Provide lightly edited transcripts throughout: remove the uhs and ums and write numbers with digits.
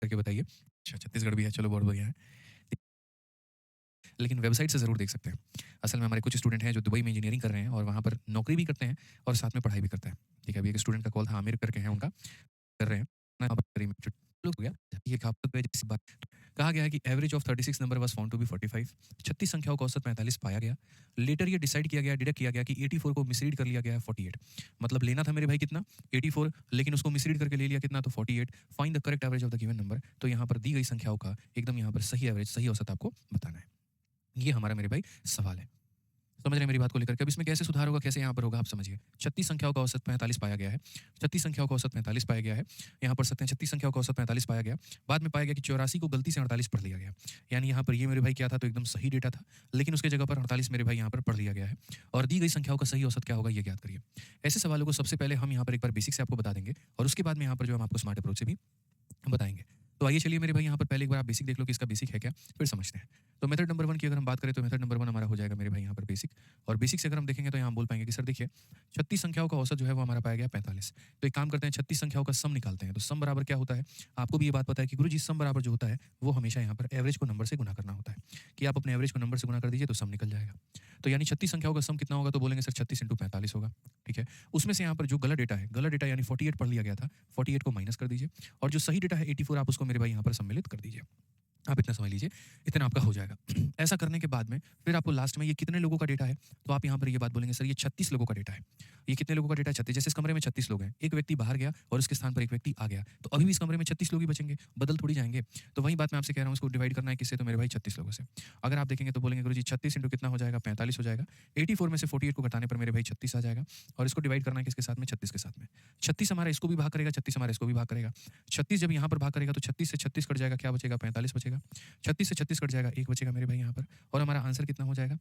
करके बताइए। अच्छा, छत्तीसगढ़ भी है, चलो बहुत बढ़िया है। लेकिन वेबसाइट से ज़रूर देख सकते हैं। असल में हमारे कुछ स्टूडेंट हैं जो दुबई में इंजीनियरिंग कर रहे हैं और वहाँ पर नौकरी भी करते हैं और साथ में पढ़ाई भी करते हैं। ठीक है, अभी एक स्टूडेंट का कॉल था, आमिर करके हैं उनका, कर रहे हैं। मैं वहाँ पर हो गया। ये बात कहा गया है कि average of 36 number was found to be 45। 36 संख्याओं का औसत 45 पाया गया। लेटर ये डिसाइड किया गया, डिडक्ट किया गया कि 84 को मिसरीड कर लिया गया है 48। मतलब लेना था मेरे भाई कितना? 84, लेकिन उसको मिसरीड करके ले लिया कितना? तो 48। Find the correct average of the given number. तो यहाँ पर दी गई संख्याओं का एकदम यहाँ पर सही एवरेज, सही औसत आपको बताना है। ये हमारा मेरे भाई सवाल है। समझ रहे हैं मेरी बात को लेकर के? अब इसमें कैसे सुधार होगा, कैसे यहाँ पर होगा, आप समझिए। 36 संख्याओं का औसत 45 पाया गया है। 36 संख्याओं का औसत 45 पाया गया है। यहाँ पर सकते हैं 36 संख्याओं का औसत 45 पाया गया। बाद में पाया गया कि 84 को गलती से 48 पढ़ लिया गया। यानी यहाँ पर ये मेरे भाई क्या था, तो एकदम सही डेटा था, लेकिन उसके जगह पर 48 मेरे भाई यहाँ पर पढ़ लिया गया है। और दी गई संख्याओं का सही औसत क्या होगा, ये ज्ञात करिए। ऐसे सवालों को सबसे पहले हम यहाँ पर एक बार बेसिक से आपको बता देंगे और उसके बाद में यहाँ पर जो हम आपको स्मार्ट अप्रोच से भी बताएंगे। तो आइए चलिए मेरे भाई यहाँ पर पहले एक बार आप बेसिक देख लो कि इसका बेसिक है क्या, फिर समझते हैं। तो मेथड नंबर 1 की अगर हम बात करें तो मेथड नंबर 1 हमारा हो जाएगा मेरे भाई यहाँ पर बेसिक। और बेसिक से अगर हम देखेंगे तो यहाँ हम बोल पाएंगे कि सर देखिए 36 संख्याओं का औसत जो है वो हमारा पाया गया 45। तो एक काम करते हैं, 36 संख्याओं का सम निकालते हैं। तो सम बराबर क्या होता है, आपको भी ये बात पता है कि गुरुजी सम बराबर जो होता है वो हमेशा यहाँ पर एवरेज को नंबर से गुना करना होता है, कि आप अपने एवरेज को नंबर से गुना कर दीजिए तो सम निकल जाएगा। तो यानी 36 संख्याओं का सम कितना होगा, तो बोलेंगे सर 36 इंटू 45 होगा। ठीक है, उसमें से यहाँ पर जो गलत डेटा है, गलत डेटा यानी 48 पढ़ लिया गया था, 48 को माइनस कर दीजिए और जो सही डेटा है 84 आप उसको मेरे भाई यहाँ पर सम्मिलित कर दीजिए। आप इतना समझ लीजिए, इतना आपका हो जाएगा। ऐसा करने के बाद में फिर आपको लास्ट में ये कितने लोगों का डेटा है, तो आप यहाँ पर ये बात बोलेंगे सर ये 36 लोगों का डेटा है। ये कितने लोगों का डेटा है, 36। जैसे इस कमरे में 36 लोग हैं, एक व्यक्ति बाहर गया और उसके स्थान पर एक व्यक्ति आ गया, तो अभी भी इस कमरे में 36 लोग ही बचेंगे, बदल थोड़ी जाएंगे। तो वही बात मैं आपसे कह रहा हूँ, उसको डिवाइड करना है किससे, तो मेरे भाई 36 लोगों से। अगर आप देखेंगे तो बोलेंगे गुरुजी 36 इंटू कितना हो जाएगा, 45 हो जाएगा। 84 में से 48 को घटाने पर मेरे भाई 36 आ जाएगा और इसको डिवाइड करना है किसके साथ में, 36 के साथ में। 36 हमारा इसको भी भाग करेगा, 36 हमारा इसको भी भाग करेगा। 36 जब यहाँ पर भाग करेगा तो 36 से 36 कट जाएगा, क्या बचेगा, 45 बचेगा। 36 से 36 कट जाएगा, एक बचेगा मेरे भाई यहाँ पर, और हमारा आंसर कितना हो जाएगा।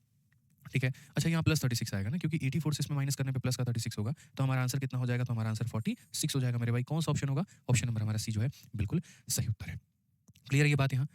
ठीक है, अच्छा यहाँ प्लस 36 आएगा ना, क्योंकि 84 से इसमें माइनस करने पे प्लस का 36 होगा, तो हमारा आंसर कितना हो जाएगा, तो हमारा आंसर 46 हो जाएगा मेरे भाई। कौन सा ऑप्शन होगा, ऑप्शन नंबर हमारा सी जो है बिल्कुल सही उत्तर है। क्लियर है ये बात यहाँ?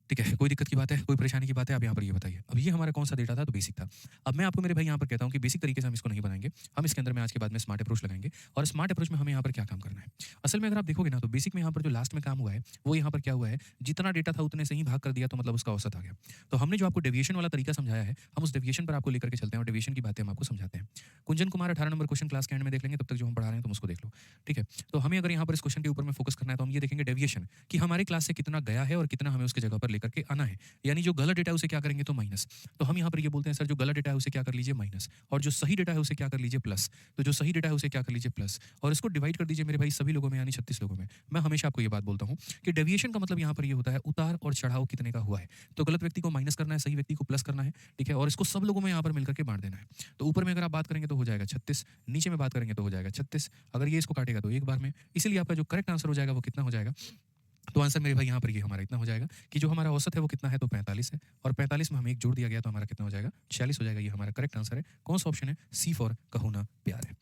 ठीक है, कोई दिक्कत की बात है, कोई परेशानी की बात है, आप यहाँ पर ये बताइए। अब ये हमारा कौन सा डेटा था, तो बेसिक था। अब मैं आपको मेरे भाई यहाँ पर कहता हूँ कि बेसिक तरीके से हम इसको नहीं बनाएंगे, हम इसके अंदर में आज के बाद में स्मार्ट अप्रोच लगाएंगे। और स्मार्ट अप्रोच में हमें यहाँ पर क्या काम करना है, असल में अगर आप देखोगे ना तो बेसिक में यहाँ पर जो लास्ट में काम हुआ है वो यहाँ पर क्या हुआ है, जितना डेटा था उतने से ही भाग कर दिया, तो मतलब उसका औसत आ गया। तो हमने जो आपको डेविएशन वाला तरीका समझाया है, हम उस डेविएशन पर आपको लेकर के चलते हैं और डेविएशन की बातें हम आपको समझाते हैं। कुंजन कुमार 18 नंबर क्वेश्चन क्लास के एंड में देख लेंगे, तब तक जो हम पढ़ा रहे हैं तुम उसको देख लो। ठीक है, तो हमें अगर यहाँ पर इस क्वेश्चन के ऊपर में फोकस करना है तो हम ये देखेंगे डेविएशन कि हमारी क्लास से कितना गया है और कितना हमें उसकी जगह पर लेकर के आना है। यानी जो गलत डेटा है उसे क्या करेंगे, तो माइनस। तो हम यहाँ पर ये बोलते हैं सर जो गलत डेटा है उसे क्या कर लीजिए, माइनस, और जो सही डेटा है उसे क्या कर लीजिए, प्लस। तो जो सही डेटा है उसे क्या कर लीजिए, प्लस, और इसको डिवाइड कर दीजिए मेरे भाई सभी लोगों में, यानी 36 लोगों में। मैं हमेशा आपको ये बात बोलता हूँ कि डेविएशन का मतलब यहाँ पर ये होता है उतार और चढ़ाव कितने का हुआ है। तो गलत व्यक्ति को माइनस करना है, सही व्यक्ति को प्लस करना है। ठीक है, और इसको सब लोगों में यहाँ पर मिलकर के बांट देना है। तो ऊपर में अगर आप बात करेंगे तो हो जाएगा 36, नीचे में बात करेंगे तो हो जाएगा 36। अगर ये इसको काटेगा तो एक बार में, इसलिए आपका जो करेक्ट आंसर हो जाएगा वो कितना हो जाएगा, तो आंसर मेरे भाई यहाँ पर ये हमारा इतना हो जाएगा कि जो हमारा औसत है वो कितना है, तो 45 है, और 45 में हमें एक जोड़ दिया गया तो हमारा कितना हो जाएगा, 46 हो जाएगा। ये हमारा करेक्ट आंसर है। कौन सा ऑप्शन है, सी फॉर कहो ना प्यार है।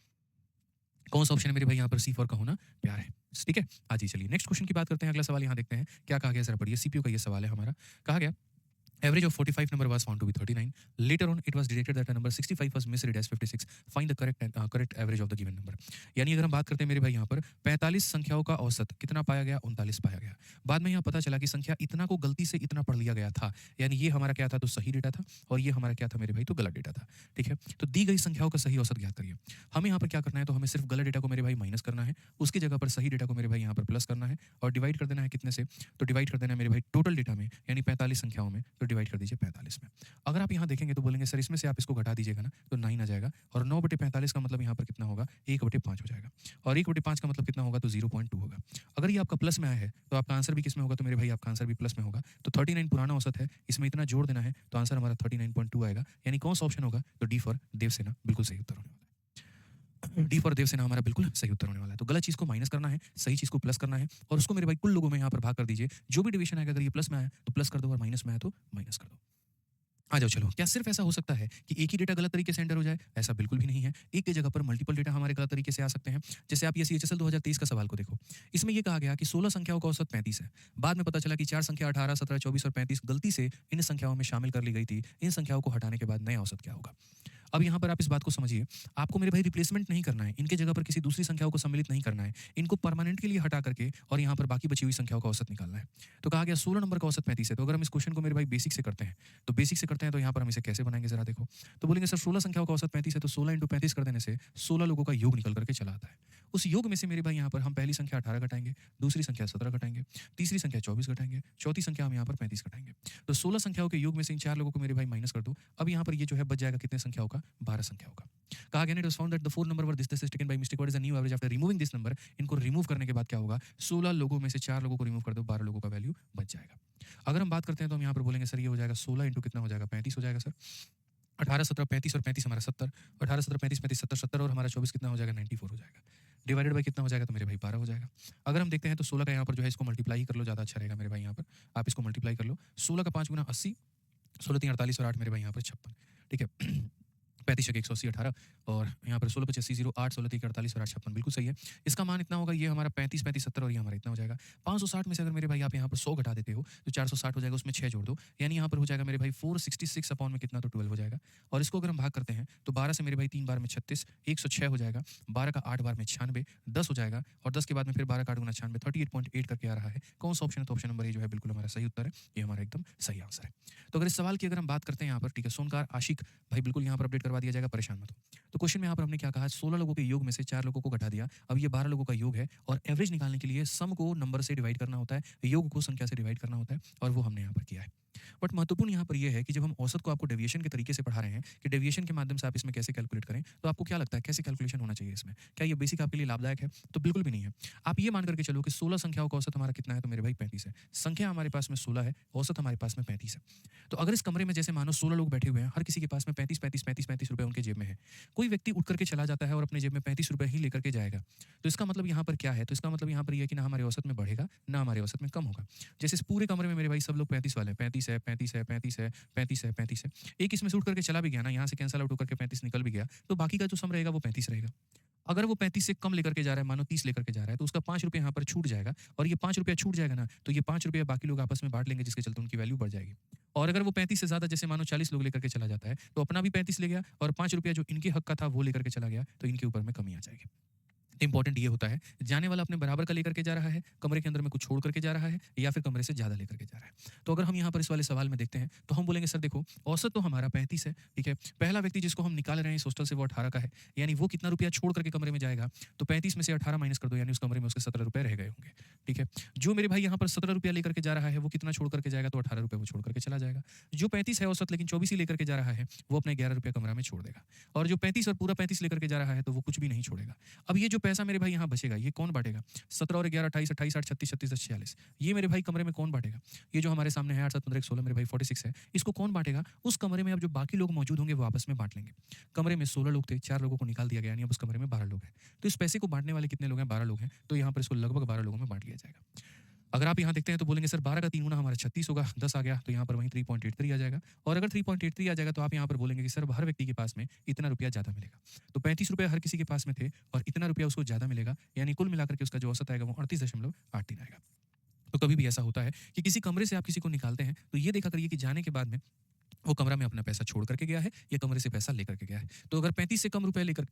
कौन सा ऑप्शन है मेरे भाई यहाँ पर, सी फॉर कहो ना प्यार है। ठीक है, आज ही चलिए नेक्स्ट क्वेश्चन की बात करते हैं। अगला सवाल यहाँ देखते हैं क्या कहा गया, जरा पढ़िए। सीपीयू का ये सवाल है हमारा। कहा गया average of 45 number was found to be 39. Later on, it was detected that the number 65 was misread as 56. Find the correct average of the given number. यानी अगर हम बात करते हैं मेरे भाई यहाँ पर 45 संख्याओं का औसत कितना पाया गया, 39 पाया गया। बाद में यहाँ पता चला कि संख्या इतना को गलती से इतना पढ़ लिया गया था, यानी ये हमारा क्या था, तो सही डेटा था, और ये हमारा क्या था मेरे भाई, तो गलत डेटा था। ठीक है, तो दी गई संख्याओं का सही औसत ज्ञात करिए। हमें यहाँ पर क्या करना है, तो हमें सिर्फ गलत डेटा को मेरे भाई माइनस करना है, उसकी जगह पर सही डेटा को मेरे भाई यहाँ पर प्लस करना है, और डिवाइड कर देना है कितने से, तो डिवाइड कर देना है मेरे भाई टोटल डेटा में, यानी 45 संख्याओं में, तो डिवाइड कर दीजिए 45 में। अगर आप यहाँ देखेंगे तो बोलेंगे सर इसमें से आप इसको घटा दीजिएगा ना, तो 9 आ जाएगा, और 9/45 का मतलब यहाँ पर कितना होगा, 1/5 हो जाएगा, और 1/5 का मतलब कितना होगा, तो 0.2 होगा। अगर ये आपका प्लस में आया है तो आपका आंसर भी किस में होगा, तो मेरे भाई आपका आंसर भी प्लस में होगा। तो 39 पुराना औसत है, इसमें इतना जोड़ देना है, तो आंसर हमारा 39.2 आएगा। यानी कौन सा ऑप्शन होगा, तो डी फॉर देवसेना बिल्कुल सही उत्तर होने वाला है। डी फॉर देवसेना हमारा बिल्कुल सही उत्तर होने वाला है। तो गलत चीज को माइनस करना है, सही चीज को प्लस करना है, और उसको मेरे भाई कुल लोगों में यहाँ पर भाग कर दीजिए। जो भी डिवीजन आएगा, अगर ये प्लस में आया तो प्लस कर दो, और माइनस में आया तो माइनस कर दो। आ जाओ चलो। क्या सिर्फ ऐसा हो सकता है कि एक ही डेटा गलत तरीके से एंटर हो जाए? ऐसा बिल्कुल भी नहीं है। एक की जगह पर मल्टीपल डेटा हमारे गलत तरीके से आ सकते हैं। जैसे आप ये सीएचएसएल 2023 का सवाल को देखो, इसमें ये कहा गया कि 16 संख्याओं का औसत 35 है। बाद में पता चला कि 4 संख्या 18, 17, 24 और 35 गलती से इन संख्याओं में शामिल कर ली गई थी। इन संख्याओं को हटाने के बाद नया औसत क्या होगा? अब यहाँ पर आप इस बात को समझिए, आपको मेरे भाई रिप्लेसमेंट नहीं करना है, इनके जगह पर किसी दूसरी संख्याओं को सम्मिलित नहीं करना है, इनको परमानेंट के लिए हटा करके और यहाँ पर बाकी बची हुई संख्याओं का औसत निकालना है। तो कहा गया 16 नंबर का औसत 35 है, तो अगर हम इस क्वेश्चन को मेरे भाई बेसिक से करते हैं, तो बेसिक से करते हैं तो यहाँ पर हम इसे कैसे बनाएंगे ज़रा देखो। तो बोलेंगे सर 16 संख्याओं का औसत 35 है, तो 16 इंटू 35 कर देने से 16 लोगों का योग निकल करके चला आता है। उस योग में से मेरे भाई यहाँ पर हम पहली संख्या 18 घटाएंगे, दूसरी संख्या 17 घटाएंगे, तीसरी संख्या 24 घटाएंगे, चौथी संख्या हम यहाँ पर 35 घटाएंगे। तो 16 संख्याओं के योग में से इन 4 लोगों को मेरे भाई माइनस कर दो। अब यहाँ पर ये जो है बच जाएगा कितने संख्याओं का, 12 संख्याओं का। कहा गया it was found that the 4 number were this is taken by mistake, what is the new average after removing this number. इनको रिमूव करने के बाद क्या होगा, 16 लोगों में से 4 लोगों को रिमूव कर दो, 12 लोगों का वैल्यू बच जाएगा। अगर हम बात करते हैं तो हम यहाँ पर बोलेंगे सर ये हो जाएगा 16 इंटू कितना हो जाएगा, 35 हो जाएगा सर। 18 17 35 और 35 हमारा 70, 18 17 35 35 70 70 और हमारा 24 कितना हो जाएगा, 94 हो जाएगा। डिवाइडेड बाय कितना हो जाएगा, तो मेरे भाई 12 हो जाएगा। अगर हम देखते हैं तो 16 का यहाँ पर जो है इसको मल्टीप्लाई ही कर लो, ज़्यादा अच्छा रहेगा मेरे भाई। यहाँ पर आप इसको मल्टीप्लाई कर लो, 16 का 5 गुना 80, 16 3 48 और 8 मेरे भाई यहाँ पर 56, ठीक है। 35 एक 180 18 और यहाँ पर 16 85 0 8 16 3 48 और 8 56 बिल्कुल सही है। इसका मान इतना होगा, ये हमारा 35 35 70 और ये हमारा इतना हो जाएगा। 560 में से अगर मेरे भाई आप यहाँ पर 100 घटा देते हो तो 460 हो जाएगा, उसमें 6 जोड़ दो, यानी यहाँ पर हो जाएगा मेरे भाई 466 अपॉन में कितना, तो 12 हो जाएगा। और इसको अगर हम भाग करते हैं तो 12 से मेरे भाई 3 बार में 36, 106 हो जाएगा, 12 का 8 बार में 96, 10 हो जाएगा और 10 के बाद में फिर 12 का 8 गुना 96, 38.8 करके आ रहा है। कौन सा ऑप्शन है, तो ऑप्शन नंबर ए जो है बिल्कुल हमारा सही उत्तर है, ये हमारा एकदम सही आंसर है। तो अगर इस सवाल की अगर हम बात करते हैं यहाँ पर, ठीक है, सोनकार आशिक भाई बिल्कुल यहाँ पर अपडेट करवा दिया जाएगा, परेशान मत हो। तो क्वेश्चन में यहाँ पर हमने क्या कहा, 16 लोगों के योग में से 4 लोगों को घटा दिया, अब ये 12 लोगों का योग है और एवरेज निकालने के लिए सम को नंबर से डिवाइड करना होता है, योग को संख्या से डिवाइड करना होता है और वो हमने यहाँ पर किया है। बट महत्वपूर्ण यहाँ पर यह है कि जब हम औसत को आपको डेविएशन के तरीके से पढ़ा रहे हैं कि डेविएशन के माध्यम से आप इसमें कैसे कैलकुलेट करें, तो आपको क्या लगता है कैसे कैलकुलेशन होना चाहिए इसमें, क्या ये बेसिक आपके लिए लाभदायक है, तो बिल्कुल भी नहीं है। आप ये मान करके चलो कि 16 संख्याओं का औसत हमारा कितना है, तो मेरे भाई 35 है, संख्या हमारे पास में 16 है, औसत हमारे पास में 35 है। तो अगर इस कमरे में जैसे मानो 16 लोग बैठे हुए हैं, हर किसी के पास में 35 35 35 35 रुपए उनके जेब में है, कोई व्यक्ति उठ करके चला जाता है और अपने जेब में 35 रुपए ही लेकर के जाएगा, तो इसका मतलब यहाँ पर क्या है, तो इसका मतलब यहाँ पर यह है कि ना हमारे औसत में बढ़ेगा ना हमारे औसत में कम होगा। जैसे इस पूरे कमरे में मेरे भाई सब लोग 35 वाले हैं, 35 है 35 है 35 है 35 है 35 है, एक इसमें से उठ करके चला भी गया ना, यहाँ से कैंसल आउट होकर के 35 निकल भी गया, तो बाकी का जो सम रहेगा वो 35 रहेगा। अगर वो 35 से कम लेकर के जा रहा है, मानो 30 लेकर के जा रहा है, तो उसका 5 रुपये यहाँ पर छूट जाएगा और ये 5 रुपया छूट जाएगा ना, तो ये 5 रुपये बाकी लोग आपस में बांट लेंगे, जिसके चलते उनकी वैल्यू बढ़ जाएगी। और अगर वो 35 से ज़्यादा जैसे मानो 40 लोग लेकर के चला जाता है, तो अपना भी 35 ले गया और 5 रुपया जो इनके हक का था वो लेकर के चला गया, तो इनके ऊपर में कमी आ जाएगी। इंपॉर्टेंट ये होता है, जाने वाला अपने बराबर का लेकर के जा रहा है, कमरे के अंदर में कुछ छोड़ करके जा रहा है या फिर कमरे से ज़्यादा लेकर के जा रहा है। तो अगर हम यहाँ पर इस वाले सवाल में देखते हैं तो हम बोलेंगे सर देखो औसत तो हमारा 35 है, ठीक है, पहला व्यक्ति जिसको हम निकाल रहे हैं इस हॉस्टल से वो 18 का है, यानी वो कितना रुपया छोड़ करके कमरे में जाएगा, तो 35 में से 18 माइनस कर दो, यानी उस कमरे में उसके 17 रुपये रह गए होंगे, ठीक है। जो मेरे भाई यहाँ पर 17 रुपया लेकर के जा रहा है वो कितना छोड़ करके जाएगा, तो 18 रुपये वो छोड़ करके चला जाएगा। जो 35 है औसत लेकिन 24 ही लेकर के जा रहा है, वो अपने 11 रुपया कमरा में छोड़ देगा। और जो 35 और पूरा 35 लेकर के जा रहा है, तो वो कुछ भी नहीं छोड़ेगा। अब ये जो पैसा मेरे भाई यहाँ बचेगा, ये कौन बांटेगा, 17 और 11 28 28 8 36 36 46, ये मेरे भाई कमरे में कौन बांटेगा, ये जो हमारे सामने है 8 7 15 1 16 मेरे भाई 46 है, इसको कौन बांटेगा, उस कमरे में अब जो बाकी लोग मौजूद होंगे वो आपस में बांट लेंगे। कमरे में 16 लोग थे, 4 लोगों को निकाल दिया गया, यानी अब उस कमरे में 12 लोग हैं, तो इस पैसे को बांटने वाले कितने लोग हैं, 12 लोग हैं, तो यहाँ पर इसको लगभग 12 लोगों में बांट लिया जाएगा। अगर आप यहाँ देखते हैं तो बोलेंगे सर 12 का 3 गुना हमारा 36 होगा, 10 आ गया, तो यहाँ पर वहीं 3.83 आ जाएगा। और अगर 3.83 आ जाएगा तो आप यहाँ पर बोलेंगे कि सर हर व्यक्ति के पास में इतना रुपया ज़्यादा मिलेगा। तो 35 रुपये हर किसी के पास में थे और इतना रुपया उसको ज़्यादा मिलेगा, यानी कुल मिलाकर के उसका जो औसत आएगा वो 38.83 आएगा। तो कभी भी ऐसा होता है कि किसी कमरे से आप किसी को निकालते हैं तो ये देखा करिए कि जाने के बाद में वो कमरा में अपना पैसा छोड़ करके गया है या कमरे से पैसा लेकर के गया है। तो अगर 35 से कम रुपए लेकर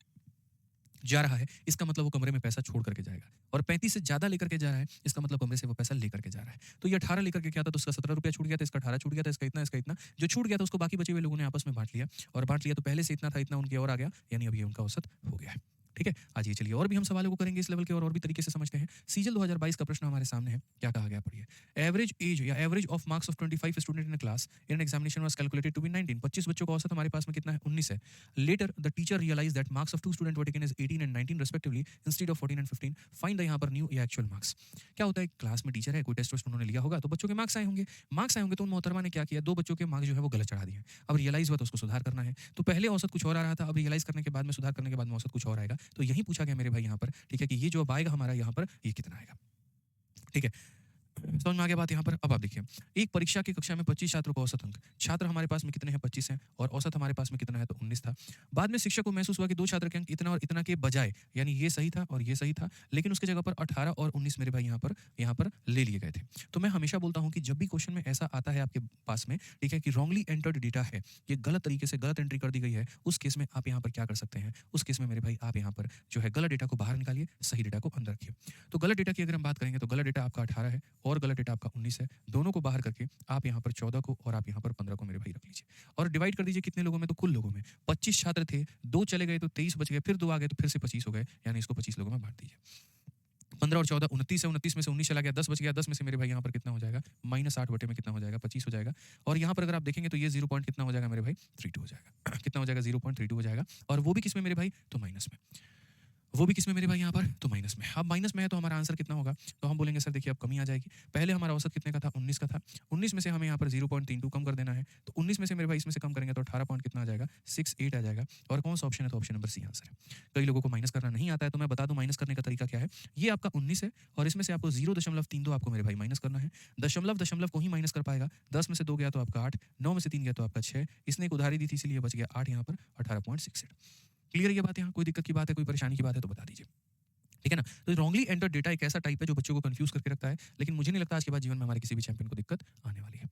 जा रहा है, इसका मतलब वो कमरे में पैसा छोड़ करके जाएगा, और 35 से ज़्यादा लेकर के जा रहा है, इसका मतलब कमरे से वो पैसा लेकर के जा रहा है। तो ये 18 लेकर के क्या था, तो उसका 17 रुपया छूट गया था, इसका 18 छूट गया था, इसका इतना जो छूट गया था उसको बाकी बचे हुए लोगों ने आपस में बांट लिया, और बांट लिया तो पहले से इतना था, इतना उनके और आ गया, यानी अब ये उनका औसत हो गया है। ठीक है, आज ये चलिए और भी हम सवालों को करेंगे इस लेवल के और भी तरीके से समझते हैं। सीजल 2022 का प्रश्न हमारे सामने है, क्या कहा गया पढ़िए। एवरेज एज या average of marks of 25 student in class in an examination was calculated to be 19। 25 बच्चों का औसत हमारे पास में कितना है, 19 है। Later the teacher realise that marks of 2 student were taken as 18 and 19 respectively instead of 14 and 15। Find the यहाँ पर न्यू या एक्चुअल मार्क्स। क्या होता है, क्लास में टीचर है, कोई टेस्ट उन्होंने लिया होगा तो बच्चों के मार्क्स आए होंगे, तो उन मोहतरमा ने क्या किया, 2 बच्चों के मार्क्स जो है वो गलत चढ़ा दिए। अब रियलाइज हुआ तो उसको सुधार करना है, तो पहले औसत कुछ और आ रहा था, अब रियलाइज करने के बाद में सुधार करने के बाद में औसत कुछ और आएगा। तो यही पूछा गया मेरे भाई यहाँ पर, ठीक है, कि ये जो अब आएगा हमारा यहाँ पर ये कितना आएगा, ठीक है। समझ में आ गया बात यहाँ पर? अब आप देखिए, एक परीक्षा की कक्षा में 25 छात्रों का औसत अंक, छात्र हमारे पास में कितने हैं? 25 हैं और औसत हमारे पास में कितना है? तो 19 था। बाद में शिक्षक को महसूस हुआ कि 2 छात्र के अंक इतना और इतना के बजाय, यानी ये सही था और ये सही था, लेकिन उसकी जगह पर 18 और 19 मेरे भाई यहाँ पर ले लिए गए थे। तो मैं हमेशा बोलता हूँ कि जब भी क्वेश्चन में ऐसा आता है आपके पास में, ठीक है, कि रॉन्गली एंटर्ड डेटा है, ये गलत तरीके से गलत एंट्री कर दी गई है, उस केस में आप यहाँ पर क्या कर सकते हैं? उस केस में मेरे भाई आप यहाँ पर जो है गलत डेटा को बाहर निकालिए, सही डेटा को अंदर रखिए। तो गलत डेटा की अगर हम बात करेंगे तो गलत डेटा आपका 18 है और गलत डेटा आपका 19 है। दोनों को बाहर करके आप यहाँ पर 14 को और आप यहाँ पर 15 को मेरे भाई रख लीजिए और डिवाइड कर दीजिए कितने लोगों में? तो कुल लोगों में। 25 छात्र थे, 2 चले गए तो 23 बच गए, फिर 2 आ गए तो फिर से 25 हो गए, यानी इसको 25 लोगों में बांट दीजिए। 15 और 14 29 है, 29 में से 19 चला गया, 10 बच गया, 10 में से मेरे भाई यहाँ पर कितना हो जाएगा? -8 बटे में कितना हो जाएगा? 25 हो जाएगा। और यहाँ पर अगर आप देखेंगे तो ये 0 पॉइंट कितना हो जाएगा मेरे भाई? 32 हो जाएगा। कितना हो जाएगा? 0.32 हो जाएगा और वो भी किसमें मेरे भाई? तो माइनस में। वो भी किसमें मेरे भाई यहाँ पर? तो माइनस में। अब माइनस में है तो हमारा आंसर कितना होगा? तो हम बोलेंगे सर देखिए अब कमी आ जाएगी। पहले हमारा औसत कितने का था? 19 का था। 19 में से हमें यहाँ पर 0.32 कम कर देना है। तो 19 में से मेरे भाई इसमें से कम करेंगे तो 18 पॉइंट कितना आ जाएगा? 68 आ जाएगा। और कौन सा ऑप्शन है? तो ऑप्शन नंबर सी आंसर है। कई लोगों को माइनस करना नहीं आता है तो मैं बता दूं माइनस करने का तरीका क्या है। ये आपका 19 है और इसमें से आपको 0.32 आपको मेरे भाई माइनस करना है। दशमलव दशमलव को ही माइनस कर पाएगा। 10 में से 2 गया तो आपका 8, 9 में से 3 गया तो आपका 6। इसने एक उधारी दी थी इसलिए बच गया 8 यहाँ पर 18.68। क्लियर है ये बात? यहाँ कोई दिक्कत की बात है, कोई परेशानी की बात है तो बता दीजिए। ठीक है ना? तो रॉन्गली एंटर्ड डेटा एक ऐसा टाइप है जो बच्चों को कंफ्यूज करके रखता है, लेकिन मुझे नहीं लगता आज के बाद जीवन में हमारे किसी भी चैंपियन को दिक्कत आने वाली है।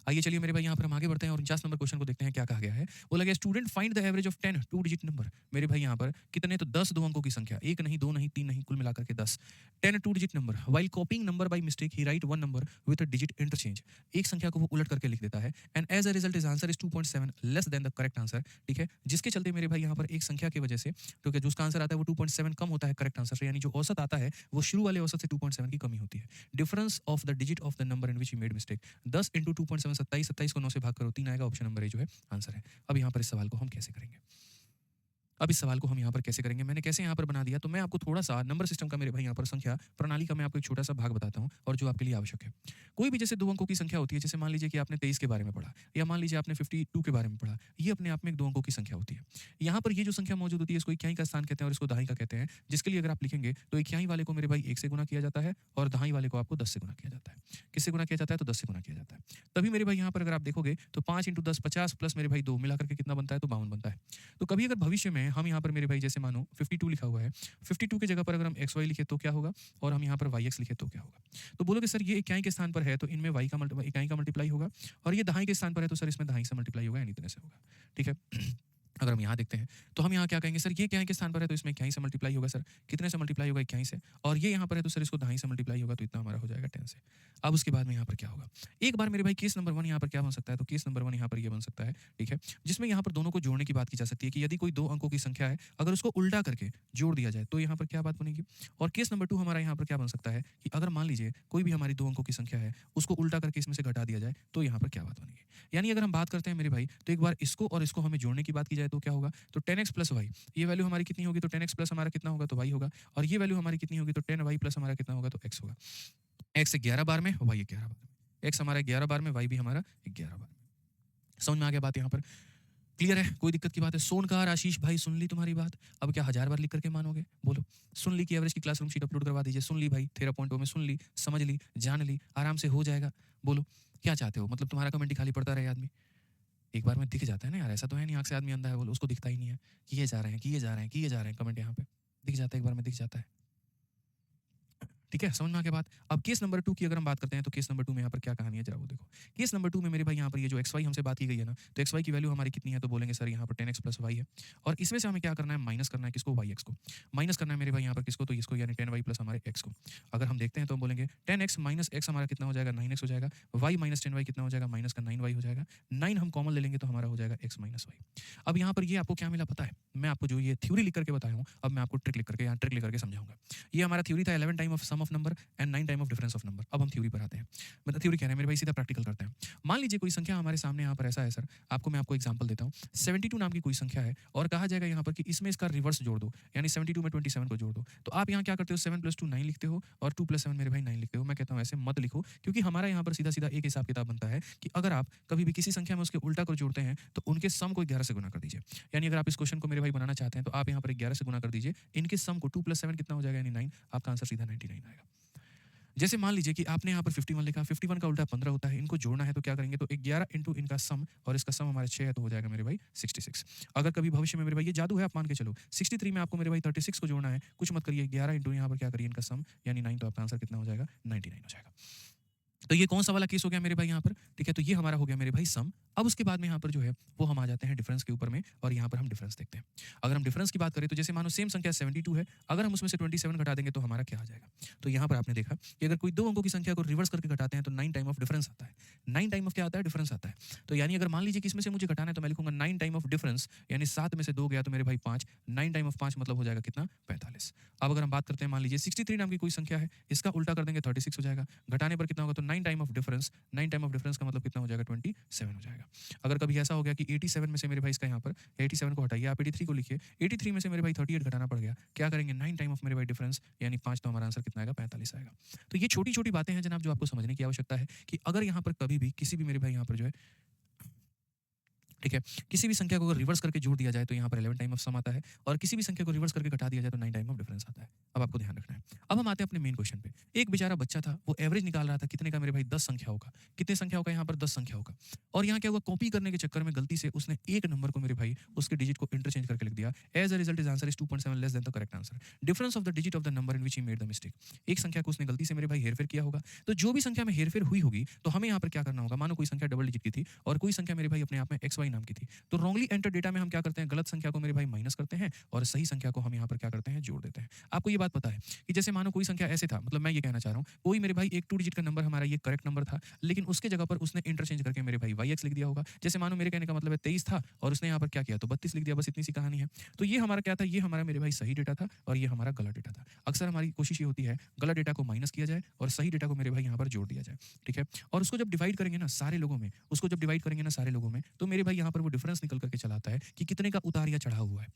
आइए चलिए मेरे भाई यहाँ पर हम आगे बढ़ते हैं और 49 नंबर क्वेश्चन को देखते हैं क्या कहा गया है। बोला गया student find the average of 10 two digit number. मेरे भाई यहाँ पर कितने? तो 10 दो अंकों की संख्या, एक नहीं, दो नहीं, तीन नहीं, कुल मिलाकर के 10। 10 two digit number while copying number by mistake ही write one number with a digit interchange. एक संख्या को वो उलट करके लिख देता है and as a result is answer is 2.7 less than the correct answer. ठीक है, जिसके चलते मेरे भाई यहाँ पर एक संख्या की वजह से क्योंकि जो उसका आंसर आता है वो 2.7 कम होता है करेक्ट आंसर से, यानी जो औसत आता है वो शुरू वाले औसत से 2.7 की कमी होती है। Difference of the digit of the number in which he made mistake. 10 into 2.7 27, 27 को 9 से भाग करो 3 आएगा, ऑप्शन नंबर ए जो है आंसर है। अब यहाँ पर इस सवाल को हम कैसे करेंगे? अब इस सवाल को हम यहाँ पर कैसे करेंगे? मैंने कैसे यहाँ पर बना दिया, तो मैं आपको थोड़ा सा नंबर सिस्टम का मेरे भाई यहाँ पर संख्या प्रणाली का मैं आपको एक छोटा सा भाग बताता हूँ और जो आपके लिए आवश्यक है। कोई भी जैसे दो अंकों की संख्या होती है, जैसे मान लीजिए कि आपने 23 के बारे में पढ़ा या मान लीजिए आपने 52 के बारे में पढ़ा, ये अपने आप में एक दो अंकों की संख्या होती है। यहाँ पर ये जो संख्या मौजूद होती है इसको इक्याई का स्थान कहते हैं और इसको दहाई का कहते हैं, जिसके लिए अगर आप लिखेंगे तो इक्याई वाले को मेरे भाई 1 से गुना किया जाता है और दहाई वाले को आपको 10 से गुना किया जाता है। किससे गुना किया जाता है? तो 10 से गुना किया जाता है। तभी मेरे भाई यहाँ पर अगर आप देखोगे तो 5 इंटू 10 50 प्लस मेरे भाई 2 मिलाकर के कितना बनता है? तो 52 बनता है। तो कभी अगर भविष्य में हम यहाँ पर मेरे भाई जैसे मानो 52 लिखा हुआ है, 52 की जगह पर अगर हम एक्स वाई लिखे तो क्या होगा और हम यहाँ पर वाई एक्स लिखे तो क्या होगा? तो बोलोगे सर ये इकाई के स्थान पर है तो इनमें वाई का इकाई का मल्टीप्लाई होगा और ये दहाई के स्थान पर है तो सर इसमें दहाई से मल्टीप्लाई होगा, यानी इतने से होगा। ठीक है। अगर हम यहाँ देखते हैं तो हम यहाँ क्या कहेंगे? सर ये इक्याई के स्थान पर है तो इसमें इक्याई से मल्टीप्लाई होगा, सर कितने से मल्टीप्लाई होगा? इक्याई से। और ये यहाँ पर है तो सर इसको दहाई से मल्टीप्लाई होगा तो इतना हमारा हो जाएगा 10 से। अब उसके बाद में यहाँ पर क्या होगा? एक बार मेरे भाई केस नंबर 1 यहाँ पर क्या बन सकता है? तो केस नंबर 1 यहाँ पर ये बन सकता है, ठीक है, जिसमें यहाँ पर दोनों को जोड़ने की बात की जा सकती है कि यदि कोई दो अंकों की संख्या है अगर उसको उल्टा करके जोड़ दिया जाए तो यहाँ पर क्या बात बनेगी? और केस नंबर 2 हमारा यहाँ पर क्या बन सकता है कि अगर मान लीजिए कोई भी हमारी दो अंकों की संख्या है उसको उल्टा करके इसमें से घटा दिया जाए तो यहाँ पर क्या बात बनेगी? यानी अगर हम बात करते हैं मेरे भाई तो एक बार इसको और इसको हमें जोड़ने की बात की जाए तो क्या होगा? तो 10x प्लस वाई, ये वैल्यू हमारी कितनी होगी? तो 10x प्लस हमारा कितना होगा? तो y होगा। और ये वैल्यू हमारी कितनी होगी? तो 10y प्लस हमारा कितना होगा? तो x होगा। x 11 बार में, y 11 बार में। x हमारा 11 बार में, y भी हमारा 11 बार में। समझ में आ गया बात यहाँ पर? क्लियर है? कोई दिक्कत की बात है? सोनकार आशीष भाई सुन ली तुम्हारी बात। अब क्या 1000 बार लिख करके मानोगे? बोलो। सुन ली की एवरेज की क्लासरूम शीट अपलोड करवा दीजिए। सुन ली भाई 13.0 में सुन ली, समझ ली, जान ली, आराम से हो जाएगा। बोलो क्या चाहते हो? मतलब तुम्हारा कमेंट ही खाली पड़ता रहे आदमी? एक बार में दिख जाता है ना यार, ऐसा तो है नहीं आंख से आदमी अंधा है, बोलो उसको दिखता ही नहीं है। किए जा रहे हैं, किए जा रहे हैं, किए जा रहे हैं, कमेंट यहाँ पे दिख जाता है, एक बार में दिख जाता है। ठीक है, समझ में आ गया बात? अब केस नंबर 2 की अगर हम बात करते हैं तो केस नंबर 2 में यहाँ पर क्या कहानी है जरा वो देखो। केस नंबर 2 में मेरे भाई यहाँ पर ये जो एक्स वाई हमसे बात की गई है ना, तो एक्स वाई की वैल्यू हमारी कितनी है? तो बोलेंगे सर यहाँ पर 10x प्लस वाई है और इसमें से हमें क्या करना है? माइनस करना है किसको? वाई एक्स को। माइनस करना है मेरे भाई यहाँ पर किसको? तो इसको, यानी 10y प्लस हमारे एक्स को। अगर हम देखते हैं तो हम बोलेंगे 10x माइनस एक्स हमारा कितना हो जाएगा? 9x हो जाएगा। वाई माइनस 10y कितना हो जाएगा? माइनस का 9y हो जाएगा। 9 हम कॉमन ले लेंगे तो हमारा हो जाएगा x माइनस वाई। अब यहाँ पर ये आपको क्या मिला पता है? मैं आपको जो ये थ्योरी लिख करके बताया हूँ, अब मैं आपको ट्रिक लिख करके यहाँ ट्रिक लिख करके समझाऊंगा। ये हमारा थ्योरी था 11 time of sum of number and 9 time of difference of number. अब हम थ्योरी पर आते हैं। मतलब थ्योरी कह रहे हैं मेरे भाई, सीधा प्रैक्टिकल करते हैं। मान लीजिए कोई संख्या हमारे सामने यहाँ पर ऐसा है सर, आपको मैं आपको एग्जांपल देता हूँ। 72 नाम की कोई संख्या है और कहा जाएगा यहाँ पर कि इसमें इसका रिवर्स जोड़ दो, यानी 72 में 27 को जोड़ दो। तो आप यहाँ क्या करते हो? 7 + 2 9 लिखते हो और 2 + 7 मेरे भाई 9 लिखते हो। मैं कहता हूँ ऐसे मत लिखो, क्योंकि हमारा यहाँ पर सीधा सीधा एक हिसाब किताब बनता है कि अगर आप कभी भी किसी संख्या में उसके उल्टा कर जोड़ते हैं तो उनके सम को 11 से गुना कर दीजिए। यानी अगर आप इस क्वेश्चन को मेरे भाई बनाना चाहते हैं तो आप यहाँ पर 11 से गुना कर दीजिए, इनके सम को 2 + 7 कितना हो जाएगा? यानी 9। आपका आंसर सीधा 99 आएगा। जैसे मान लीजिए कि आपने यहाँ पर 51 लिखा, 51 का उल्टा 15 होता है, इनको जोड़ना है तो क्या करेंगे, तो 11 इंटू इनका सम, और इसका सम हमारा 6 है, तो हो जाएगा मेरे भाई 66। अगर कभी भविष्य में मेरे भाई ये जादू है, आप मान के चलो 63 में आपको मेरे भाई 36 को जोड़ना है, कुछ मत करिए, 11 इंटू यहाँ पर क्या करिए इनका सम यानी 9, तो आपका आंसर कितना हो जाएगा, 99 हो जाएगा। तो ये कौन सा वाला केस हो गया मेरे भाई यहाँ पर, ठीक है, तो ये हमारा हो गया मेरे भाई सम। अब उसके बाद में यहाँ पर जो है वो हम आ जाते हैं डिफरेंस के ऊपर में, और यहाँ पर हम डिफरेंस देखते हैं। अगर हम डिफरेंस की बात करें तो जैसे मानो सेम संख्या 72 है, अगर हम उसमें से 27 घटा देंगे तो हमारा क्या आ जाएगा। तो यहाँ पर आपने देखा कि अगर कोई दो अंकों की संख्या को रिवर्स करके घटाते हैं तो 9 टाइम ऑफ डिफरेंस आता है। 9 टाइम ऑफ क्या आता है, डिफरेंस आता है। तो यानी अगर मान लीजिए कि इसमें से मुझे घटाना है तो मैं लिखूंगा 9 टाइम ऑफ डिफरेंस, यानी 7 में से 2 गया तो मेरे भाई 5, 9 टाइम ऑफ 5 मतलब हो जाएगा कितना, 45। अब अगर हम बात करते हैं, मान लीजिए 63 नाम की कोई संख्या है, इसका उल्टा कर देंगे 36 हो जाएगा, घटाने पर कितना होगा, तो 9 time of difference, 9 time of difference का मतलब कितना हो जाएगा, 27 हो जाएगा। अगर कभी ऐसा हो गया कि 87 में से मेरे भाई इसका यहाँ पर 87 को हटाइए, आप 83 को लिखिए, 83 में से मेरे भाई 38 घटाना पड़ गया, क्या करेंगे, 9 टाइम ऑफ मेरे भाई डिफरेंस यानी 5, तो हमारा आंसर कितना आएगा, 45 आएगा। तो ये छोटी छोटी बातें हैं जनाब जो आपको समझने की आवश्यकता है कि अगर यहाँ पर कभी भी किसी भी मेरे भाई यहाँ पर जो है, ठीक है, किसी भी संख्या को अगर रिवर्स करके जोड़ दिया जाए तो यहाँ पर 11 टाइम ऑफ सम आता है, और किसी भी संख्या को रिवर्स करके घटा दिया जाए तो 9 टाइम ऑफ डिफरेंस आता है। अब आपको ध्यान रखना है। अब हम आते हैं अपने मेन क्वेश्चन पे। एक बेचारा बच्चा था, वो एवरेज निकाल रहा था कितने का मेरे भाई, 10 संख्याओं का। कितने संख्याओं का, यहाँ पर 10 संख्याओं का। और यहाँ क्या हुआ, कॉपी करने के चक्कर में गलती से उसने एक नंबर को मेरे भाई उसके डिजिट को इंटरचेंज करके लिख दिया। As a result is answer is 2.7 less than the correct answer. Difference of the digit of the number in which he made the mistake. एक संख्या को उसने गलती से मेरे भाई हेरफेर किया होगा। तो जो भी संख्या में हेरफेर हुई होगी तो हमें यहाँ पर क्या करना होगा, मानो कोई संख्या डबल डिजिट की थी और कोई संख्या मेरे भाई अपने आप में XY नाम की थी, तो रॉन्गली एंटर डेटा में हम क्या करते हैं, गलत संख्या को मेरे भाई माइनस करते हैं और सही संख्या को हम यहाँ पर क्या करते हैं, जोड़ देते हैं। आपको ये बात पता है कि जैसे मानो कोई संख्या ऐसे था, मतलब मैं ये कहना चाह रहा हूँ, कोई मेरे भाई एक 2 डिजिट का नंबर हमारा ये करेक्ट नंबर था, लेकिन उसके जगह पर उसने इंटरचेंज करके मेरे भाई YX लिख दिया होगा। जैसे मानो मेरे कहने का मतलब है 23 था और उसने यहाँ पर क्या किया, तो 32 लिख दिया, बस इतनी सी कहानी है। तो ये हमारा क्या था, ये हमारा मेरे भाई सही डेटा था और ये हमारा गलत डेटा था। अक्सर हमारी कोशिश ये होती है गलत डेटा को माइनस किया जाए और सही डेटा को मेरे भाई यहाँ पर जोड़ दिया जाए, ठीक है। और उसको जब डिवाइड करेंगे ना सारे लोगों में, उसको जब डिवाइड करेंगे ना सारे लोगों में, तो मेरे भाई यहाँ पर वो डिफरेंस निकल करके चलाता है कि कितने का उतार या चढ़ा हुआ है,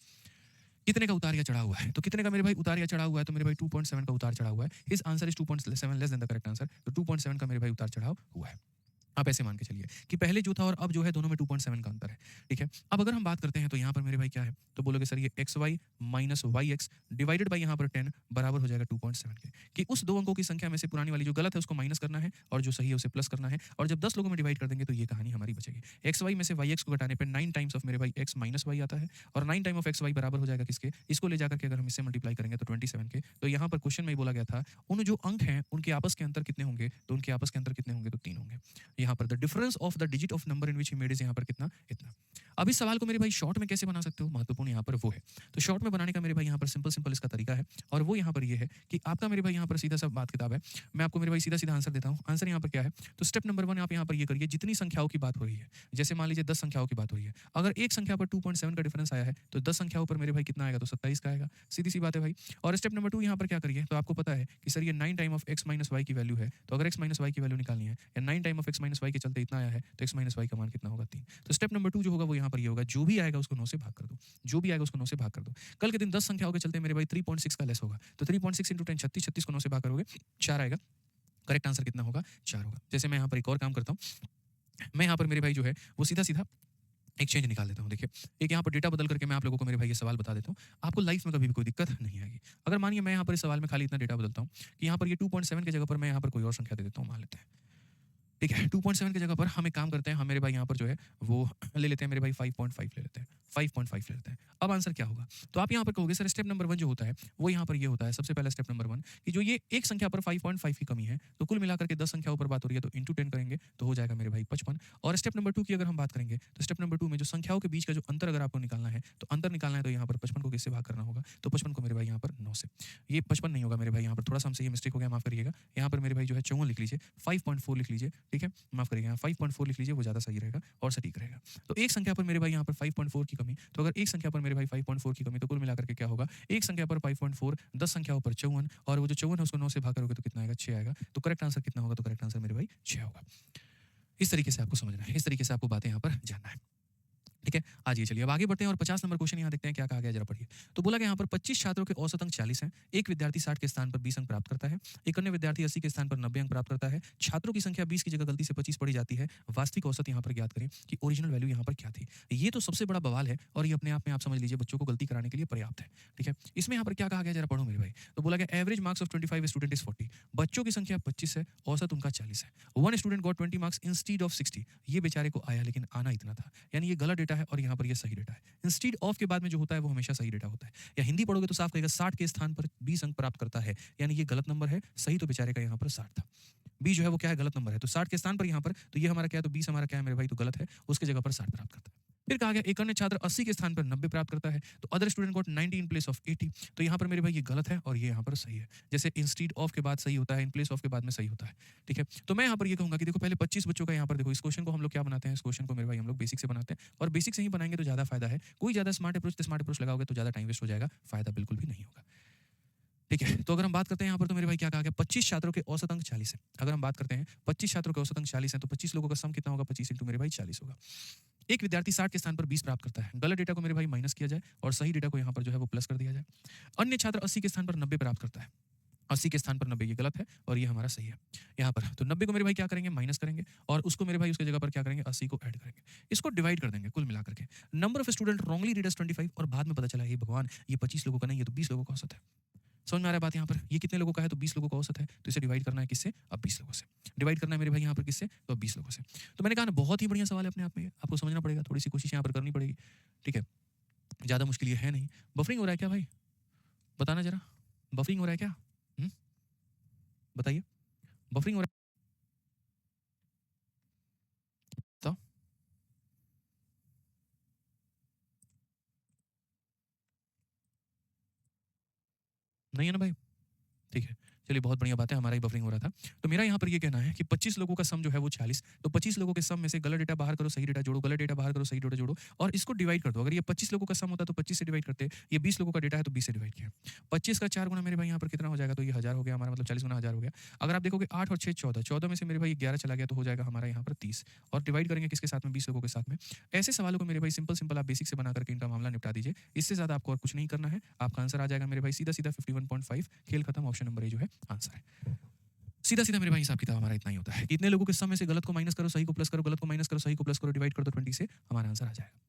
कितने का उतार या चढ़ा हुआ है। तो कितने का मेरे भाई उतार या चढ़ा हुआ है, तो मेरे भाई 2.7 का उतार चढ़ा हुआ है। His answer is 2.7 less than the correct answer. तो 2.7 का मेरे भाई उतार चढ़ाव हुआ है। आप ऐसे मान के चलिए कि पहले जो था और अब जो है दोनों में 2.7 का अंतर है, ठीक है। अब अगर हम बात करते हैं तो यहाँ पर मेरे भाई क्या है, तो बोलोगे सर ये XY minus YX divided by यहाँ पर 10 बराबर हो जाएगा 2.7 के, कि उस दो अंकों की संख्या में से पुरानी वाली जो गलत है उसको माइनस करना है और जो सही है उसे प्लस करना है, और जब 10 लोगों में डिवाइड कर देंगे तो ये कहानी हमारी बचेगी। XY में से YX को घटाने पर 9 टाइम्स ऑफ मेरे भाई X माइनस Y आता है, और 9 टाइम ऑफ XY बराबर हो जाएगा किसके, इसको ले जाकर के अगर हम इससे मल्टीप्लाई करेंगे तो 27 के। तो यहाँ पर क्वेश्चन में ही बोला गया था उन जो अंक हैं उनके आपस के अंतर कितने होंगे, तो उनके आपस के अंतर कितने होंगे, तो 3 होंगे। यहाँ पर the difference of the digit of number in which he made is यहाँ पर कितना, इतना। अब इस सवाल को मेरे भाई शॉर्ट में कैसे बना सकते हो, महत्वपूर्ण यहाँ पर वो है। तो शॉर्ट में बनाने का मेरे भाई यहाँ पर सिंपल इसका तरीका है, और वो यहाँ पर ये है कि आपका मेरे भाई यहाँ पर सीधा सा बात किताब है। मैं आपको मेरे भाई सीधा सीधा आंसर देता हूँ। आंसर यहाँ पर क्या है, तो स्टेप नंबर 1 आप यहाँ पर ये करिए, जितनी संख्याओं की बात हो रही है, जैसे मान लीजिए 10 संख्याओं की बात हो रही है, अगर एक संख्या पर 2.7 का डिफरेंस आया है तो 10 संख्याओं पर मेरे भाई कितना आएगा, तो 27 का आएगा। सीधी सी बात है भाई। और स्टेप नंबर 2 यहाँ पर क्या करिए, तो आपको पता है कि सर ये 9 time of X minus y की वैल्यू है, तो अगर X माइनस वाई की वैल्यू निकालनी है या 9 time of X minus y के चलते इतना आया है, तो X माइनस वाई का मान कितना होगा, 3। तो स्टेप नंबर 2 जो होगा वो यहाँ पर ये होगा, जो भी आएगा उसको 9 से भाग कर दो, जो भी आएगा उसको 9 से भाग कर दो। कल के दिन 10 संख्याओं के चलते मेरे भाई 3.6 का लेस होगा, तो 3.6 इंटू 10 36, 36 को 9 से भाग करोगे 4 आएगा। करेक्ट आंसर कितना होगा, 4 होगा। जैसे मैं यहाँ पर एक और काम करता हूँ, मैं यहाँ पर मेरे भाई जो है वो सीधा सीधा एक्सचेंज निकाल देता हूँ। देखिए एक यहाँ पर डेटा बदल करके मैं आप लोगों को मेरे भाई ये सवाल बता देता हूँ, आपको लाइफ में कभी भी कोई दिक्कत नहीं आएगी। अगर मानिए मैं यहाँ पर इस सवाल में खाली इतना डेटा बदलता हूँ कि यहाँ पर ये 2.7 की जगह पर मैं यहाँ पर कोई और संख्या दे देता हूँ, मान लेते हैं, ठीक है। 2.7 की जगह पर हम एक काम करते हैं, हम मेरे भाई यहाँ पर जो है वो ले लेते हैं, मेरे भाई 5.5 ले लेते हैं, 5.5 ले लेते हैं। अब आंसर क्या होगा, तो आप यहाँ पर कहोगे सर स्टेप नंबर 1 जो होता है वो यहाँ पर ये होता है, सबसे पहला स्टेप नंबर 1 कि जो ये एक संख्या पर 5.5 की कमी है, तो कुल मिलाकर के 10 संख्याओं पर बात हो रही है, तो इंटू 10 करेंगे तो हो जाएगा मेरे भाई 55। और स्टेप नंबर 2 की अगर हम बात करेंगे तो स्टेप नंबर 2 में जो संख्याओं के बीच का जो अंतर अगर आपको निकालना है, तो अंतर निकालना है तो यहाँ पर 55 को किससे भाग करना होगा, तो 55 को मेरे भाई यहाँ पर 9 से। ये 55 नहीं होगा मेरे भाई, यहाँ पर थोड़ा सा हमसे ये मिस्टेक हो गया, माफ करिएगा। यहाँ पर मेरे भाई जो है 54 लिख लीजिए, 5.4 लिख लीजिए, ठीक है, माफ करिएगा, 5.4 लिख लीजिए, वो ज़्यादा सही रहेगा और सटीक रहेगा। तो एक संख्या पर मेरे भाई यहाँ पर 5.4 की कमी, तो अगर एक संख्या पर मेरे भाई 5.4 की कमी, तो कुल मिलाकर के क्या होगा, एक संख्या पर 5.4, 10 संख्याओं पर 54, और वो जो 54 है उसको 9 से भाग करोगे तो कितना आएगा, 6 आएगा। तो करेक्ट आंसर कितना होगा, तो करेक्ट आंसर मेरे भाई 6 होगा। इस तरीके से आपको समझना है, इस तरीके से आपको बातें यहाँ पर जानना है। ठीक है, आज ये चलिए अब आगे बढ़ते हैं और 50 नंबर क्वेश्चन यहाँ देखते हैं क्या कहा गया जरा पढ़िए। तो बोला गया यहाँ पर 25 छात्रों के औसत अंक 40 हैं। एक विद्यार्थी 60 के स्थान पर 20 अंक प्राप्त करता है। एक अन्य विद्यार्थी 80 के स्थान पर 90 अंक प्राप्त करता है। छात्रों की संख्या 20 की जगह गलती से 25 पढ़ी जाती है। वास्तविक औसत यहाँ पर ज्ञात करें कि ओरिजिनल वैल्यू यहाँ पर क्या थी। ये तो सबसे बड़ा बवाल है और ये अपने आप में आप समझ लीजिए बच्चों को गलती कराने के लिए पर्याप्त है। ठीक है, इसमें यहाँ पर क्या कहा गया जरा पढ़ो मेरे भाई। तो बोला गया average marks of 25 student is 40। बच्चों की संख्या 25 है, औसत उनका 40 है। One student got 20 marks instead of 60। ये बेचारे को आया लेकिन आना इतना था, यानी ये गलत डेटा है और यहाँ पर ये सही डेटा है। इंस्टीड ऑफ के बाद में जो होता है वो हमेशा सही डेटा होता है। या हिंदी पढ़ोगे तो साफ कहेगा 60 के स्थान पर 20 अंक प्राप्त करता है, यानी ये गलत नंबर है। सही तो बेचारे का यहाँ पर 60 था। बी जो है वो क्या है, गलत नंबर है। तो 60 के स्थान पर यहाँ पर तो ये हमारा क्या है, तो 20 हमारा क्या है मेरे भाई, तो गलत है। उसके जगह पर 60 प्राप्त करता है। फिर कहा गया एक अन्य छात्र 80 के स्थान पर 90 प्राप्त करता है। तो other student got 90 in place of 80। तो यहाँ पर मेरे भाई ये गलत है और ये यहाँ पर सही है। जैसे इंस्टीड ऑफ के बाद सही होता है, इन प्लेस ऑफ के बाद में सही होता है। ठीक है, तो मैं यहाँ पर ये कहूंगा कि देखो पहले 25 बच्चों का यहाँ पर देखो, इस क्वेश्चन को हम लोग क्या बनाते हैं, इस क्वेश्चन को मेरे भाई हम लोग बेसिक से बनाते हैं और बेसिक से ही बनाएंगे तो ज्यादा फायदा है। कोई ज्यादा स्मार्ट अप्रोच लगाओगे तो ज्यादा टाइम वेस्ट हो जाएगा, फायदा बिल्कुल भी नहीं होगा। ठीक है, तो अगर हम बात करते हैं यहाँ पर तो मेरे भाई क्या कहा गया, 25 छात्रों के औसत अंक 40 है। अगर हम बात करते हैं 25 छात्रों के औसत अंक 40 है तो 25 लोगों का सम कितना होगा, 25 इंटू मेरे भाई 40 होगा। एक विद्यार्थी 60 के स्थान पर 20 प्राप्त करता है। गलत डेटा को मेरे भाई माइनस किया जाए और सही डेटा को यहाँ पर जो है वो प्लस कर दिया जाए। अन्य छात्र 80 के स्थान पर 90 प्राप्त करता है। 80 के स्थान पर 90 ये गलत है और ये हमारा सही है। यहाँ पर तो 90 को मेरे भाई क्या करेंगे, माइनस करेंगे और उसको मेरे भाई उसके जगह पर क्या करेंगे, 80 को ऐड करेंगे। इसको डिवाइड कर देंगे कुल मिलाकर के। Number of student wrongly read as 25 और बाद में पता चला ये भगवान ये 25 लोगों का नहीं, ये तो 20 लोगों का औसत है। समझ में आ रहा है बात यहाँ पर, ये कितने लोगों का है, तो 20 लोगों का औसत है। तो इसे डिवाइड करना है किससे, अब 20 लोगों से। डिवाइड करना है मेरे भाई यहाँ पर किससे, तो अब 20 लोगों से। तो मैंने कहा ना बहुत ही बढ़िया सवाल है अपने आप में, आपको समझना पड़ेगा, थोड़ी सी कोशिश यहाँ पर करनी पड़ेगी। ठीक है, ज़्यादा मुश्किल ये है नहीं। बफरिंग हो रहा है क्या भाई, बताना जरा, बफरिंग हो रहा है क्या, बताइए, बफरिंग हो रहा है तो नहीं है ना भाई। ठीक है, चलिए बहुत बढ़िया बात है, हमारा ही बफरिंग हो रहा था। तो मेरा यहाँ पर ये कहना है कि 25 लोगों का सम जो है वो 40। तो 25 लोगों के सम में से गलत डेटा बाहर करो, सही डेटा जोड़ो, गलत डेटा बाहर करो, सही डेटा जोड़ो और इसको डिवाइड कर दो। अगर ये 25 लोगों का सम होता तो 25 से डिवाइड करते, ये 20 लोगों का डेटा है तो 20 से डिवाइड किया। 25 का 4 गुना मेरे भाई यहाँ पर कितना हो जाएगा, तो ये 1000 हो गया हमारा, मतलब 40 गुना 1000 हो गया। अगर आप देखोगे 8 और 6 14, 14 में से मेरे भाई 11 चला गया तो हो जाएगा हमारा यहाँ पर 30 और डिवाइड करेंगे किसके साथ में, 20 लोगों के साथ में। ऐसे सवालों को मेरे भाई सिंपल सिंपल आप बेसिक से बना करके इनका मामला निपटा दीजिए। इससे ज़्यादा आपको और कुछ नहीं करना है, आपका आंसर आ जाएगा मेरे भाई सीधा सीधा 51.5। खेल खत्म, ऑप्शन नंबर ए जो है आंसर है। सीधा सीधा मेरे भाई हिसाब किताब हमारा इतना ही होता है। इतने लोगों के समय से गलत को माइनस करो, सही को प्लस करो, गलत को माइनस करो, सही को प्लस करो, डिवाइड कर दो 20 से, हमारा आंसर आ जाएगा।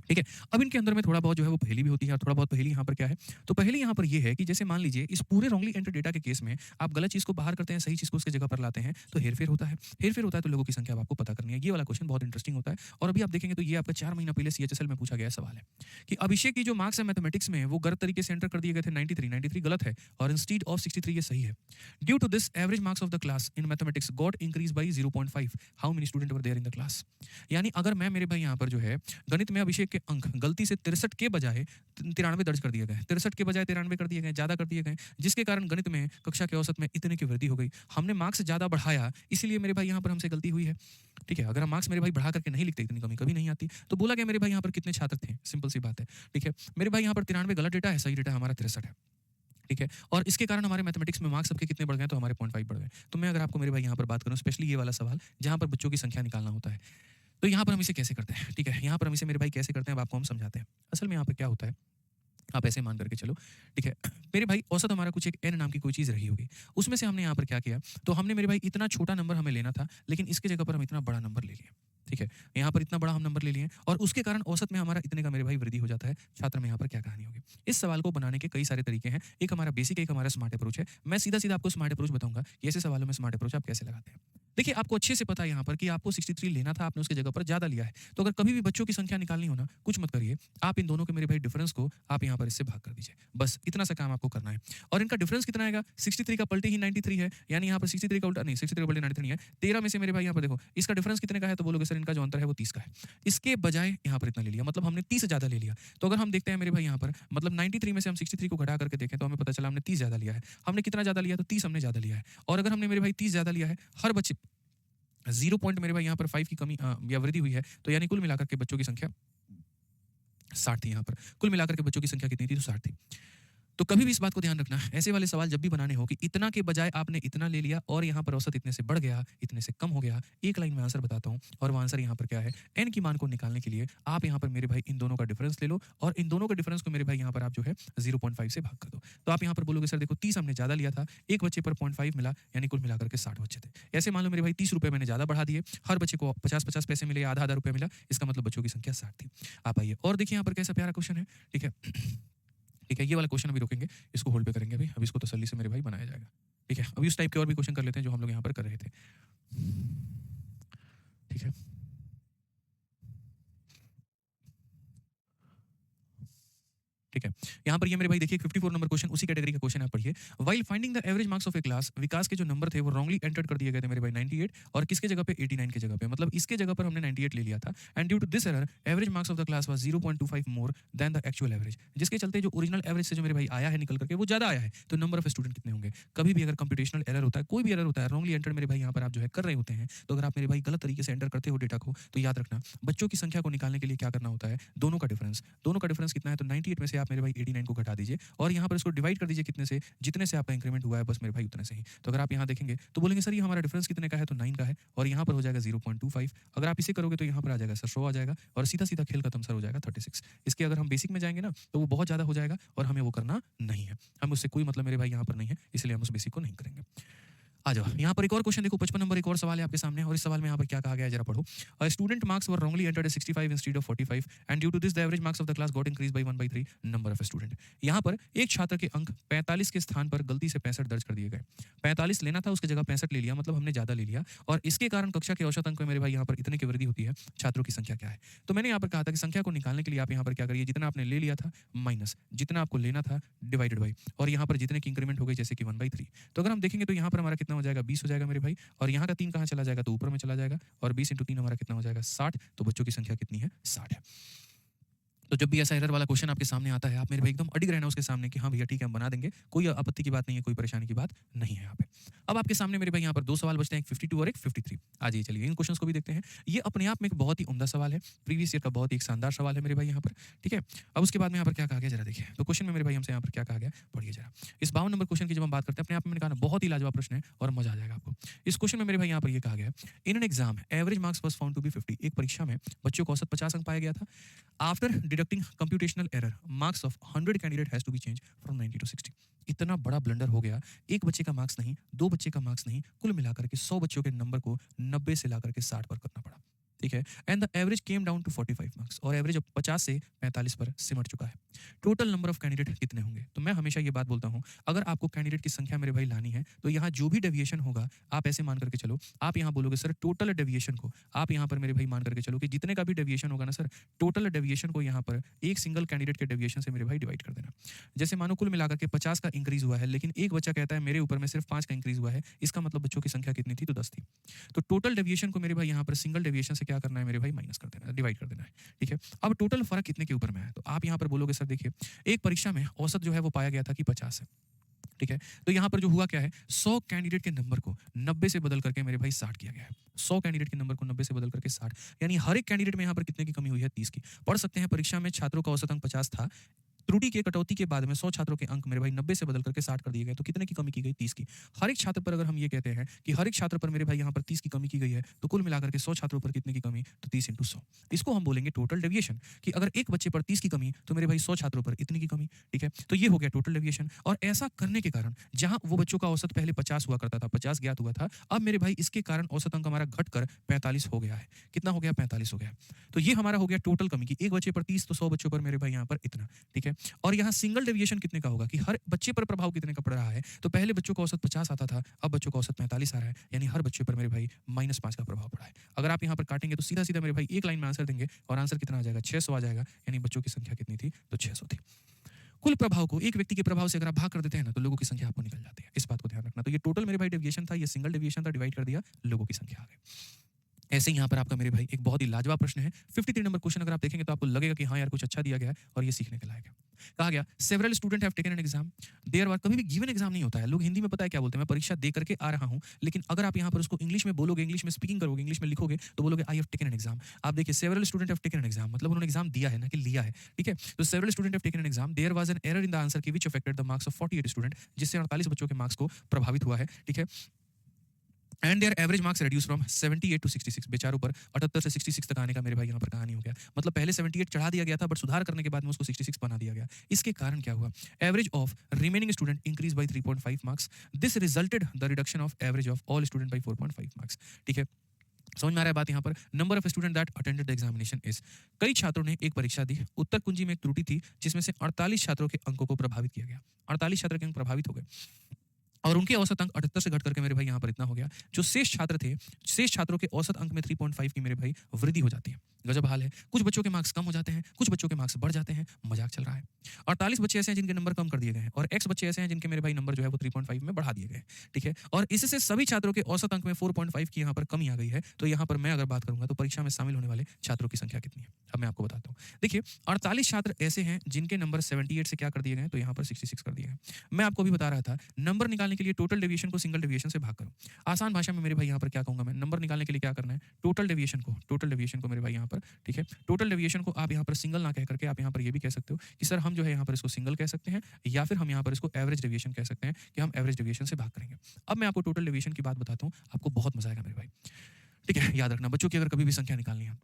ठीक है, अब इनके अंदर में थोड़ा बहुत जो है वो पहेली भी होती है और थोड़ा बहुत पहेली यहाँ पर क्या है, तो पहेली यहाँ पर ये है कि जैसे मान लीजिए इस पूरे रॉन्गली एंटर डेटा के केस में आप गलत चीज को बाहर करते हैं, सही चीज को उसके जगह पर लाते हैं तो हेरफेर होता है। हेरफेर होता है तो लोगों की संख्या आपको पता करनी है। ये वाला क्वेश्चन बहुत इंटरेस्टिंग होता है और अभी आप देखेंगे तो ये आपका 4 महीना पहले CHSL में पूछा गया सवाल है कि अभिषेक की जो मार्क्स है मैथमेटिक्स में वो गलत तरीके से एंटर कर दिए गए थे, 93 गलत है और इंस्टीड ऑफ 63 ये सही है। Due to this average marks of the class in mathematics got increase by 0.5। How many student were there in the class. यानी अगर मैं मेरे भाई यहाँ पर जो है गणित में अभिषेक के अंक गलती से 63 के बजाय 93 दर्ज कर दिए गए, 63 के बजाय 93 कर दिए गए, ज्यादा कर दिए गए, जिसके कारण गणित में कक्षा के औसत में इतने की वृद्धि हो गई। हमने मार्क्स ज्यादा बढ़ाया इसीलिए मेरे भाई यहाँ पर हमसे गलती हुई है। ठीक है, अगर हम मार्क्स मेरे भाई बढ़ा करके नहीं लिखते इतनी कमी कभी नहीं आती। तो बोला गया मेरे भाई यहाँ पर कितने छात्र थे, सिंपल सी बात है। ठीक है, मेरे भाई यहाँ पर 93 गलत डेटा है, सही डेटा हमारा 63 है। ठीक है, और इसके कारण हमारे मैथमेटिक्स में मार्क्स सबके कितने बढ़ गए, तो हमारे 0.5 बढ़ गए। तो मैं अगर आपको मेरे भाई यहाँ पर बात करूँ स्पेशली ये वाला सवाल जहाँ पर बच्चों की संख्या निकालना होता है, तो यहाँ पर हम इसे कैसे करते हैं। ठीक है, यहाँ पर हम इसे मेरे भाई कैसे करते हैं अब आपको हम समझाते हैं। असल में यहाँ पर क्या होता है, आप ऐसे मान करके चलो। ठीक है, मेरे भाई औसत हमारा कुछ एक n नाम की कोई चीज़ रही होगी, उसमें से हमने यहाँ पर क्या किया, तो हमने मेरे भाई इतना छोटा नंबर हमें लेना था लेकिन इसके जगह पर हम इतना बड़ा नंबर ले लिए। ठीक है, यहाँ पर इतना बड़ा हम नंबर ले लिए और उसके कारण औसत में हमारा इतने का मेरे भाई वृद्धि हो जाता है। छात्र में यहाँ पर क्या कहानी होगी। इस सवाल को बनाने के कई सारे तरीके हैं, एक हमारा बेसिक, एक हमारा स्मार्ट अप्रोच है। मैं सीधा सीधा आपको स्मार्ट अप्रोच बताऊंगा कि ऐसे सवालों में स्मार्ट अप्रोच आप कैसे लगाते हैं। देखिए आपको अच्छे से पता है यहाँ पर कि आपको 63 लेना था, आपने उसके जगह पर ज्यादा लिया है। तो अगर कभी भी बच्चों की संख्या निकालनी हो ना, कुछ मत करिए, आप इन दोनों के मेरे भाई डिफरेंस को आप यहाँ पर इससे भाग कर दीजिए, बस इतना सा काम आपको करना है। और इनका डिफरेंस कितना आएगा, 63 का पलटे ही 93 है, यानी यहाँ पर 63 का उल्टा नहीं, 63 का पलटे 93 नहीं है। 13 में से मेरे भाई यहाँ पर देखो इसका डिफरेंस कितने का है, तो बोलोगे सर इनका जो अंतर है वो 30 का है। इसके बजाय यहाँ पर इतना ले लिया, मतलब हमने 30 ज्यादा ले लिया। तो अगर हम देखते हैं मेरे भाई यहाँ पर मतलब 93 में से हम 63 को घटा करके देखें तो हमें पता चला हमने 30 ज्यादा लिया है। हमने कितना ज्यादा लिया, तो 30 हमने ज्यादा लिया है। और अगर हमने मेरे भाई 30 ज्यादा लिया है, हर बच्चे 0 पॉइंट मेरे भाई यहाँ पर 5 की कमी या वृद्धि हुई है, तो यानी कुल मिलाकर के बच्चों की संख्या 60 थी। यहाँ पर कुल मिलाकर के बच्चों की संख्या कितनी थी, तो 60 थी। तो कभी भी इस बात को ध्यान रखना, ऐसे वाले सवाल जब भी बनाने हो कि इतना के बजाय आपने इतना ले लिया और यहाँ पर औसत इतने से बढ़ गया, इतने से कम हो गया। एक लाइन में आंसर बताता हूँ और वो आंसर यहाँ पर क्या है, एन की मान को निकालने के लिए आप यहाँ पर मेरे भाई इन दोनों का डिफरेंस ले लो और इन दोनों का डिफरेंस को मेरे भाई यहाँ पर आप जो है 0.5 से भाग कर दो। तो आप यहाँ पर बोलोगे सर देखो 30 हमने ज़्यादा लिया था, एक बच्चे पर 0.5 मिला, यानी कुल मिलाकर के 60 बच्चे थे। ऐसे मान लो मेरे भाई 30 रुपये मैंने ज़्यादा बढ़ा दिए, हर बच्चे को 50-50 पैसे मिले, आधा-आधा रुपये मिला, इसका मतलब बच्चों की संख्या 60 थी। आप आइए और देखिए यहाँ पर कैसा प्यारा क्वेश्चन है, ठीक है। ठीक है, ये वाला क्वेश्चन अभी रोकेंगे, इसको होल्ड पे करेंगे अभी, अब इसको तसल्ली से मेरे भाई बनाया जाएगा। ठीक है, अभी उस टाइप के और भी क्वेश्चन कर लेते हैं जो हम लोग यहाँ पर कर रहे थे। ठीक है, ठीक है, यहाँ पर ये मेरे भाई देखिए 54 नंबर क्वेश्चन उसी कैटेगरी का क्वेश्चन आप पढ़िए। While finding the average marks of a class, Vikas के जो नंबर थे वो रॉन्गली एंटर्ड कर दिए गए थे मेरे भाई 98 और किसके जगह पे 89 की जगह पे, मतलब इसके जगह पर हमने 98 ले लिया था। And due to this error average marks of the class was 0.25 more than the actual average, जिसके चलते जो ओरिजिनल एवरेज से जो मेरे भाई आया है निकल करके वो ज्यादा आया है। तो नंबर ऑफ स्टूडेंट कितने होंगे? कभी भी अगर कंप्यूटेशनल एरर होता है, कोई भी एरर होता है, रॉन्गली एंटर्ड मेरे भाई यहाँ पर आप जो है कर रहे होते हैं, तो अगर आप मेरे भाई गलत तरीके से एंटर करते हो डेटा को, तो याद रखना बच्चों की संख्या को निकालने के लिए क्या करना होता है, दोनों का डिफरेंस कितना है, तो 98 में से आप मेरे भाई 89 को घटा दीजिए और यहाँ पर इसको डिवाइड कर दीजिए कितने से, जितने से आपका इंक्रीमेंट हुआ है बस मेरे भाई उतने से ही। तो अगर आप यहाँ देखेंगे तो बोलेंगे सर ये हमारा डिफरेंस कितने का है, तो 9 का है और यहाँ पर हो जाएगा 0.25। अगर आप इसे करोगे तो यहाँ पर आ जाएगा सर 100 आ जाएगा और सीधा सीधा खेल खत्म सर हो जाएगा 36। इसके अगर हम बेसिक में जाएंगे ना तो वो बहुत ज़्यादा हो जाएगा और हमें वो करना नहीं है, हम उससे कोई मतलब मेरे भाई यहाँ पर नहीं है, इसलिए हम उस बेसिक को नहीं करेंगे। आ जाओ यहाँ पर एक और क्वेश्चन देखो, 55 नंबर एक और सवाल है आपके सामने और इस सवाल में यहाँ पर क्या कहा गया है जरा पढ़ो। Student marks were wrongly entered 65 instead of 45 and due to this the average marks of the class got increase by 1/3 number of student. यहाँ पर एक छात्र के अंक 45 के स्थान पर गलती से 65 दर्ज कर दिए गए। 45 लेना था उसकी जगह 65 ले लिया, मतलब हमने ज्यादा ले लिया और इसके कारण कक्षा के औसत अंक में मेरे भाई यहाँ पर इतने की वृद्धि होती है, छात्रों की संख्या क्या है। तो मैंने यहाँ पर कहा था कि संख्या को निकालने के लिए आप यहाँ पर क्या करिए, जितना आपने ले लिया था माइनस जितना आपको लेना था डिवाइडेड बाई, और यहाँ पर जितने की इंक्रीमेंट हो गई जैसे कि 1/3। तो अगर हम देखेंगे तो यहाँ पर हमारा कितना हो जाएगा, 20 हो जाएगा मेरे भाई, और यहाँ का 3 कहाँ चला जाएगा, तो ऊपर में चला जाएगा और 20 × 3 हमारा कितना हो जाएगा, 60। तो बच्चों की संख्या कितनी है, 60 है। तो जब भी ऐसा एरर वाला क्वेश्चन आपके सामने आता है आप मेरे भाई एकदम अडिग रहना उसके सामने कि हाँ भैया ठीक है हम बना देंगे, कोई आपत्ति की बात नहीं है, कोई परेशानी की बात नहीं है यहाँ पे। अब आपके सामने मेरे भाई यहाँ पर 2 सवाल बचते हैं, एक 52 और एक 53। आ जाइए चलिए इन क्वेश्चंस को भी देखते हैं। ये अपने आप में एक बहुत ही उम्दा सवाल है, प्रीवियस ईयर का बहुत ही एक शानदार सवाल है मेरे भाई यहाँ पर, ठीक है। अब उसके बाद में यहाँ पर क्या कहा गया जरा देखिए, तो क्वेश्चन में मेरे भाई हमसे यहाँ पर क्या कहा गया, पढ़िए जरा। इस 52 नंबर क्वेश्चन की जब हम बात करते हैं, अपने आप में मैंने कहा ना बहुत ही लाजवाब प्रश्न है और मजा आ जाएगा आपको। इस क्वेश्चन में मेरे भाई यहाँ पर ये कहा गया है, in an exam average marks was found to be 50, एक परीक्षा में बच्चों को औसत 50 अंक पाया गया था। After deducting computational error marks of 100 candidate has to be change from 90 to 60। इतना बड़ा ब्लंडर हो गया, एक बच्चे का मार्क्स नहीं, 2 बच्चे का मार्क्स नहीं, कुल मिलाकर के 100 बच्चों के नंबर को 90 से लाकर के 60 पर करना पड़ा, ठीक है। And the average came down to 45 marks, और एवरेज अब 50 से 45 पर सिमट चुका है। टोटल नंबर ऑफ कैंडिडेट कितने होंगे? तो मैं हमेशा ये बात बोलता हूं, अगर आपको कैंडिडेट की संख्या मेरे भाई लानी है तो यहाँ जो भी डेविएशन होगा आप ऐसे मान करके चलो, आप यहाँ बोलोगे सर टोटल डेविएशन को, आप यहाँ पर मेरे भाई मान करके चलो कि जितने का भी डेविएशन होगा ना सर, टोटल डेविएशन को यहाँ पर एक सिंगल कैंडिडेट के डेविएशन से मेरे भाई डिवाइड कर देना। जैसे मानो कुल मिलाकर के 50 का इंक्रीज हुआ है, लेकिन एक बच्चा कहता है मेरे ऊपर में सिर्फ 5 का इंक्रीज हुआ है, इसका मतलब बच्चों की संख्या कितनी थी, तो 10 थी। तो टोटल डेविएशन को मेरे भाई यहाँ पर सिंगल डेविएशन से क्या करना है मेरे भाई, माइनस कर देना, डिवाइड कर देना है, ठीक है। अब टोटल फर्क कितने के ऊपर में है, तो आप यहाँ पर बोलोगे सर देखिए एक परीक्षा में औसत जो है वो पाया गया था कि 50 है, ठीक है। तो यहाँ पर जो हुआ क्या है, 100 कैंडिडेट के नंबर को 90 से बदल करके मेरे भाई 60 किया गया है। 100 कैंडिडेट के नंबर को 90 से बदल करके 60, यानी हर एक कैंडिडेट में यहाँ पर कितने की कमी हुई है, 30 की। पढ़ सकते हैं परीक्षा में छात्रों का औसत अंक 50 था, त्रुटि के कटौती के बाद में 100 छात्रों के अंक मेरे भाई 90 से बदल करके 60 कर दिए गए, तो कितने की कमी की गई, 30 की। हर एक छात्र पर अगर हम ये कहते हैं कि हर एक छात्र पर मेरे भाई यहाँ पर 30 की कमी की गई है, तो कुल मिलाकर के 100 छात्रों पर कितने की कमी, तो 30 × 100। इसको हम बोलेंगे टोटल डेविएशन, कि अगर एक बच्चे पर 30 की कमी तो मेरे भाई 100 छात्रों पर इतनी की कमी, ठीक है। तो ये हो गया टोटल डेविएशन, और ऐसा करने के कारण जहां वो बच्चों का औसत पहले 50 हुआ करता था, 50 ज्ञात हुआ था, अब मेरे भाई इसके कारण औसत अंक हमारा घटकर 45 हो गया है। कितना हो गया, 45 हो गया। तो ये हमारा हो गया टोटल कमी की, एक बच्चे पर 30 तो 100 बच्चों पर मेरे भाई यहाँ पर इतना, ठीक है। और यहाँ सिंगल डेविएशन कितने का होगा, कि हर बच्चे पर प्रभाव कितने का पड़ रहा है, तो पहले बच्चों का औसत 50 आता था, अब बच्चों का औसत 45 आ रहा है, यानी हर बच्चे पर मेरे भाई -5 का प्रभाव पड़ा है। अगर आप यहाँ पर काटेंगे तो सीधा सीधा मेरे भाई एक लाइन में आंसर देंगे, और आंसर कितना आ जाएगा, 600 आ जाएगा, यानी बच्चों की संख्या कितनी थी, तो 600 थी। कुल प्रभाव को एक व्यक्ति के प्रभाव से अगर आप भाग कर देते हैं ना, तो लोगों की संख्या आपको निकल जाती है, इस बात को ध्यान रखना। तो ये टोटल मेरे भाई डेविएशन था, ये सिंगल डेविएशन था, डिवाइड कर दिया, लोगों की संख्या आ गई। ऐसे ही यहाँ पर आपका मेरे भाई एक बहुत ही लाजवाब प्रश्न है। 53 नंबर क्वेश्चन अगर आप देखेंगे तो आपको लगेगा कि हाँ यार कुछ अच्छा दिया गया है और ये सीखने के लायक है। कहा गया several student have taken an exam there were कभी भी गिवन एग्जाम नहीं होता है। लोग हिंदी में पता है क्या बोलते हैं, मैं परीक्षा दे करके आ रहा हूँ, लेकिन अगर आप यहाँ पर उसको इंग्लिश में बोलोगे, इंग्लिश में स्पीकिंग करोगे, इंग्लिश में लिखोगे तो बोलोगे I have taken an exam. आप देखिए several student have taken an exam मतलब उन्होंने एग्जाम दिया है ना कि लिया है, ठीक है। तो several student have taken an exam there was an error in the answer key which affected the marks of 48 student, जिससे 48 बच्चों के मार्क्स को प्रभावित हुआ है, ठीक है। And their average marks reduce from 78 to 66। बेचारों पर 78 से 66 तक आने का मेरे भाई यहाँ पर कहानी हो गया। मतलब पहले 78 चढ़ा दिया गया था, बट सुधार करने के बाद में उसको 66 बना दिया गया। इसके कारण क्या हुआ? Average of remaining student increase by 3.5 marks. This resulted the reduction of average of all student by 4.5 marks, ठीक है। समझ में आ रहा है बात यहाँ पर? Number of student that attended the examination is, कई छात्रों ने एक परीक्षा दी, उत्तर कुंजी में एक त्रुटि थी जिसमें से 48 छात्रों के अंकों को प्रभावित किया गया। 48 छात्र के अंक प्रभावित हो गए और उनके औसत अंक 78 से घट करके मेरे भाई यहाँ पर इतना हो गया। जो शेष छात्र थे, शेष छात्रों के औसत अंक में 3.5 की मेरे भाई वृद्धि हो जाती है। गजब हाल है। कुछ बच्चों के मार्क्स कम हो जाते हैं, कुछ बच्चों के मार्क्स बढ़ जाते हैं। मजाक चल रहा है। 48 बच्चे ऐसे हैं जिनके नंबर कम कर दिए गए हैं और एक्स बच्चे ऐसे हैं जिनके मेरे भाई नंबर जो है वो 3.5 में बढ़ा दिए गए, ठीक है। और इससे सभी छात्रों के औसत अंक में 4.5 की यहाँ पर कमी आ गई है। तो यहाँ पर मैं अगर बात करूंगा तो परीक्षा में शामिल होने वाले छात्रों की संख्या कितनी है, अब मैं आपको बताता हूँ। देखिए 48 छात्र ऐसे हैं जिनके नंबर 78 से क्या कर दिए गए, तो यहाँ पर 66 कर दिए गए। मैं आपको भी बता रहा था नंबर निकालने के लिए टोटल डेविएशन को सिंगल डेविएशन से भाग करो। आसान भाषा में मेरे भाई यहाँ पर क्या कहूंगा मैं, नंबर निकालने के लिए क्या करना है, टोटल डेविएशन को मेरे भाई यहाँ पर, ठीक है, टोटल डेविएशन को आप यहाँ पर सिंगल ना कह करके आप यहाँ पर ये भी कह सकते हो कि सर हम जो है यहाँ पर इसको सिंगल कह सकते हैं, या फिर हम यहाँ पर इसको एवरेज डेविएशन कह सकते हैं कि हम एवरेज डेविएशन से भाग करेंगे। अब मैं आपको टोटल डेविएशन की बात बताता हूँ, आपको बहुत मजा आएगा मेरे भाई, ठीक है। याद रखना बच्चों की अगर कभी भी संख्या निकालनी है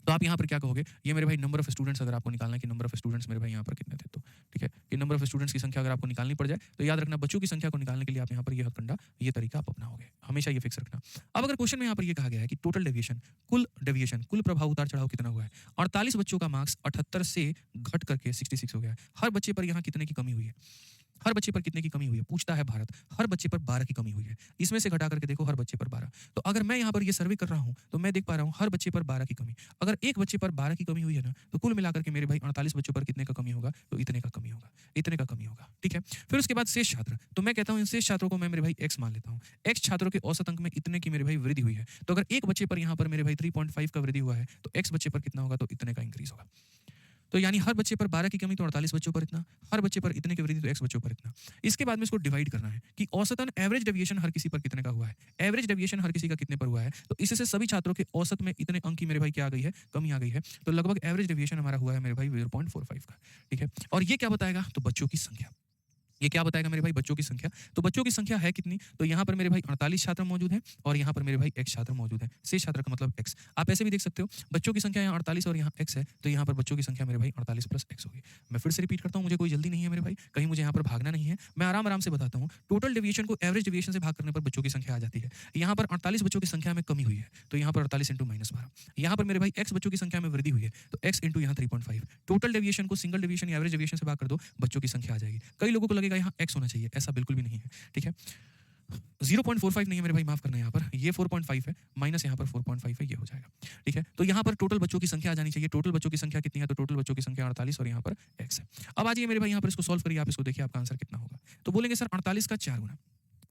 तो आप यहाँ पर क्या कहोगे, ये मेरे भाई नंबर ऑफ स्टूडेंट्स अगर आपको निकालना है कि नंबर ऑफ स्टूडेंट्स मेरे भाई यहाँ पर कितने थे, तो ठीक है कि नंबर ऑफ स्टूडेंट्स की संख्या अगर आपको निकालनी पड़ जाए तो याद रखना बच्चों की संख्या को निकालने के लिए आप यहाँ पर ये हथकंडा, ये तरीका आप अपनाओगे, हमेशा ये फिक्स रखना। अब अगर क्वेश्चन में यहाँ पर ये कहा गया है कि टोटल डेविएशन, कुल प्रभाव उतार चढ़ाव कितना हुआ है, 48 बच्चों का मार्क्स 78 से घट करके 66 हो गया है। हर बच्चे पर यहाँ कितने की कमी हुई है, हर बच्चे पर कितने की कमी हुई है पूछता है भारत। हर बच्चे पर 12 की कमी हुई है। इसमें से घटा करके देखो हर बच्चे पर 12। तो अगर मैं यहाँ पर ये सर्वे कर रहा हूँ तो मैं देख पा रहा हूँ हर बच्चे पर 12 की कमी। अगर एक बच्चे पर 12 की कमी हुई है ना, तो कुल मिलाकर के मेरे भाई 48 बच्चों पर कितने का कमी होगा, तो इतने का कमी होगा, इतने का कमी होगा, ठीक है। फिर उसके बाद शेष छात्र, तो मैं कहता हूँ इन शेष छात्रों को मैं मेरे भाई एक्स मान लेता हूँ। एक्स छात्रों के औसत अंक में इतने की मेरे भाई वृद्धि हुई है। तो अगर एक बच्चे पर यहाँ पर मेरे भाई 3.5 का वृद्धि हुआ है तो एक्स बच्चे पर कितना होगा, तो इतने का इंक्रीज होगा। तो यानी हर बच्चे पर 12 की कमी तो 48 बच्चों पर इतना, हर बच्चे पर इतने की वृद्धि तो एक्स बच्चों पर इतना। इसके बाद में इसको डिवाइड करना है कि औसतन एवरेज डेविएशन हर किसी पर कितने का हुआ है, एवरेज डेविएशन हर किसी का कितने पर हुआ है। तो इससे सभी छात्रों के औसत में इतने अंक की मेरे भाई क्या आ गई है, कमी आ गई है। तो लगभग एवरेज डेविएशन हमारा हुआ है मेरे भाई 0.45 का, ठीक है। और ये क्या बताएगा, तो बच्चों की संख्या। ये क्या बताएगा मेरे भाई, बच्चों की संख्या। तो बच्चों की संख्या है कितनी, तो यहाँ पर मेरे भाई 48 छात्र मौजूद हैं और यहाँ पर मेरे भाई x छात्र मौजूद हैं। शेष छात्र का मतलब x। आप ऐसे भी देख सकते हो बच्चों की संख्या यहाँ 48 और यहाँ x है, तो यहाँ पर बच्चों की संख्या मेरे भाई 48 प्लस x होगी। मैं फिर से रिपीट करता हूँ, मुझे कोई जल्दी नहीं है मेरे भाई, कहीं मुझे यहाँ पर भागना नहीं है, मैं आराम आराम से बताता हूँ। टोटल डेविएशन को एवरेज डेविएशन से भाग करने पर बच्चों की संख्या आ जाती है। यहाँ पर 48 बच्चों की संख्या में कमी हुई है, तो यहाँ पर 48 इंटू -12। यहाँ पर मेरे भाई x बच्चों की संख्या में वृद्धि हुई है, तो x इंटू यहाँ 3.5। टोटल डेविएशन को सिंगल डेविएशन या एवरेज डेविएशन से भाग कर दो, बच्चों की संख्या आ जाएगी। कई लोगों को लगेगा यहाँ x होना चाहिए, ऐसा बिल्कुल भी नहीं है, ठीक है। 0.45 नहीं है मेरे भाई, माफ करना, यहाँ पर ये 4.5 है, माइनस यहाँ पर 4.5 है, ये हो जाएगा, ठीक है। तो यहाँ पर टोटल बच्चों की संख्या आ जानी चाहिए। टोटल बच्चों की संख्या कितनी है, तो टोटल बच्चों की संख्या 48 और यहाँ पर x है। अब आ जाइए मेरे भाई यहाँ पर इसको सॉल्व करिए, आप इसको देखिए आपका आंसर कितना होगा। तो बोलेंगे सर 48 का 4 गुना,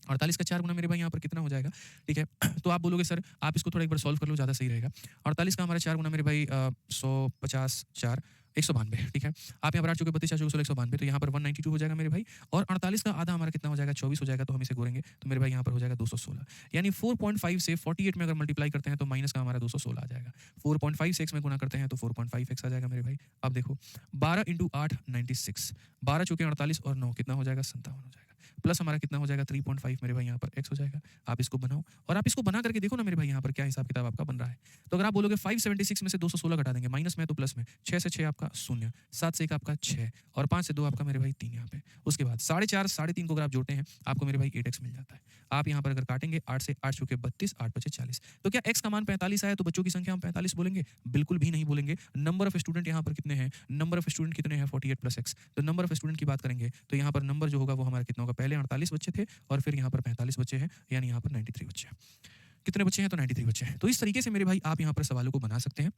48 का 4 गुना मेरे भाई यहाँ पर कितना हो जाएगा, ठीक है। तो आप बोलोगे सर आप इसको थोड़ा एक बार सॉल्व कर लो, ज़्यादा सही रहेगा। 48 का हमारा 4 गुना मेरे भाई 150 4 192, ठीक है। आप यहाँ पर 8 चौके 32 4 चौके 16 192, तो यहाँ पर 192 हो जाएगा मेरे भाई। और 48 का आधा हमारा कितना हो जाएगा, 24 हो जाएगा, तो हम इसे गोरेंगे तो मेरे भाई यहाँ पर हो जाएगा 216। यानी 4.5 से 48 में अगर मल्टीप्लाई करते हैं तो माइनस का हमारा 216 आ जाएगा। 4.5 से x में गुना करते हैं तो 4.5x आ जाएगा मेरे भाई। अब देखो 12 इंटू 8 96, 12 चौके 48 और 9 कितना हो जाएगा, 57 हो जाएगा। प्लस हमारा कितना हो जाएगा 3.5 मेरे भाई यहाँ पर x हो जाएगा। आप इसको बनाओ और आप इसको बना करके देखो ना मेरे भाई यहाँ पर क्या हिसाब किताब आपका बन रहा है। तो अगर आप बोलोगे 576 में से 216 घटा देंगे, माइनस में तो प्लस में, 6 से 6 आपका 0, 7 से 1 आपका 6 और 5 से 2 आपका मेरे भाई 3 यहाँ पे। उसके बाद 4.5 3.5 को अगर आप जोड़ते हैं आपको मेरे भाई 8x मिल जाता है। आप यहाँ पर अगर काटेंगे 8 से 8 चौके 32, 8 बचे 40। तो क्या x का मान 45 आया तो बच्चों की संख्या हम 45 बोलेंगे, बिल्कुल भी नहीं बोलेंगे। नंबर ऑफ स्टूडेंट यहाँ पर कितने हैं, नंबर ऑफ स्टूडेंट कितने हैं 48 प्लस x। तो नंबर ऑफ स्टूडेंट की बात करेंगे तो यहाँ पर नंबर जो होगा वो हमारा कितना होगा, पहले 48 बच्चे थे और फिर यहाँ पर 45 बच्चे हैं, यानी यहाँ पर 93 बच्चे हैं। कितने बच्चे हैं, तो 93 बच्चे हैं। तो इस तरीके से मेरे भाई आप यहाँ पर सवालों को बना सकते हैं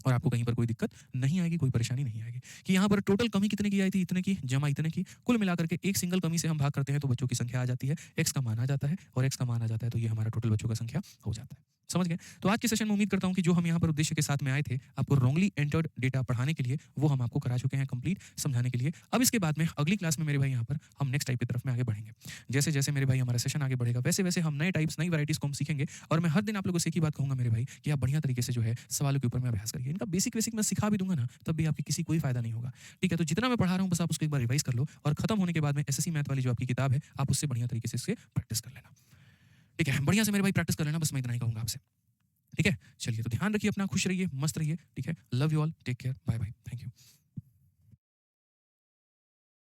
और आपको कहीं पर कोई दिक्कत नहीं आएगी, कोई परेशानी नहीं आएगी कि यहाँ पर टोटल कमी कितने की आई थी, इतने की, जमा इतने की, कुल मिलाकर के एक सिंगल कमी से हम भाग करते हैं तो बच्चों की संख्या आ जाती है, एक्स का मान आ जाता है और एक्स का मान आ जाता है तो ये हमारा टोटल बच्चों का संख्या हो जाता है। समझ गए? तो आज के सेशन में उम्मीद करता हूँ कि जो हम यहाँ पर उद्देश्य के साथ में आए थे, आपको रॉन्गली एंटर्ड डेटा पढ़ाने के लिए, वो हम आपको करा चुके हैं कंप्लीट समझाने के लिए। अब इसके बाद में अगली क्लास में मेरे भाई यहाँ पर हम नेक्स्ट टाइप की तरफ में आगे बढ़ेंगे। जैसे-जैसे मेरे भाई हमारा सेशन आगे बढ़ेगा, वैसे-वैसे हम नए टाइप्स, नई वैराइटीज़ को हम सीखेंगे और मैं हर दिन आप लोगों से एक ही बात कहूँगा मेरे भाई कि आप बढ़िया तरीके से जो है सवालों के ऊपर में अभ्यास करिए। इनका बेसिक-वेसिक मैं सिखा भी दूँगा ना, तब भी आपकी किसी कोई फ़ायदा नहीं होगा। ठीक है? तो जितना मैं पढ़ा रहा हूँ बस आप उसको एक बार रिवाइज़ कर लो और खत्म होने के बाद में एसएससी मैथ वाली जो आपकी किताब है, आप उससे बढ़िया तरीके से इससे प्रैक्टिस कर लेना। ठीक है? बढ़िया से मेरे भाई प्रैक्टिस कर लेना, बस मैं इतना ही कहूँगा आपसे। ठीक है? चलिए तो ध्यान रखिए अपना, खुश रहिए, मस्त रहिए। ठीक है? Love you all, take care, bye bye, thank you.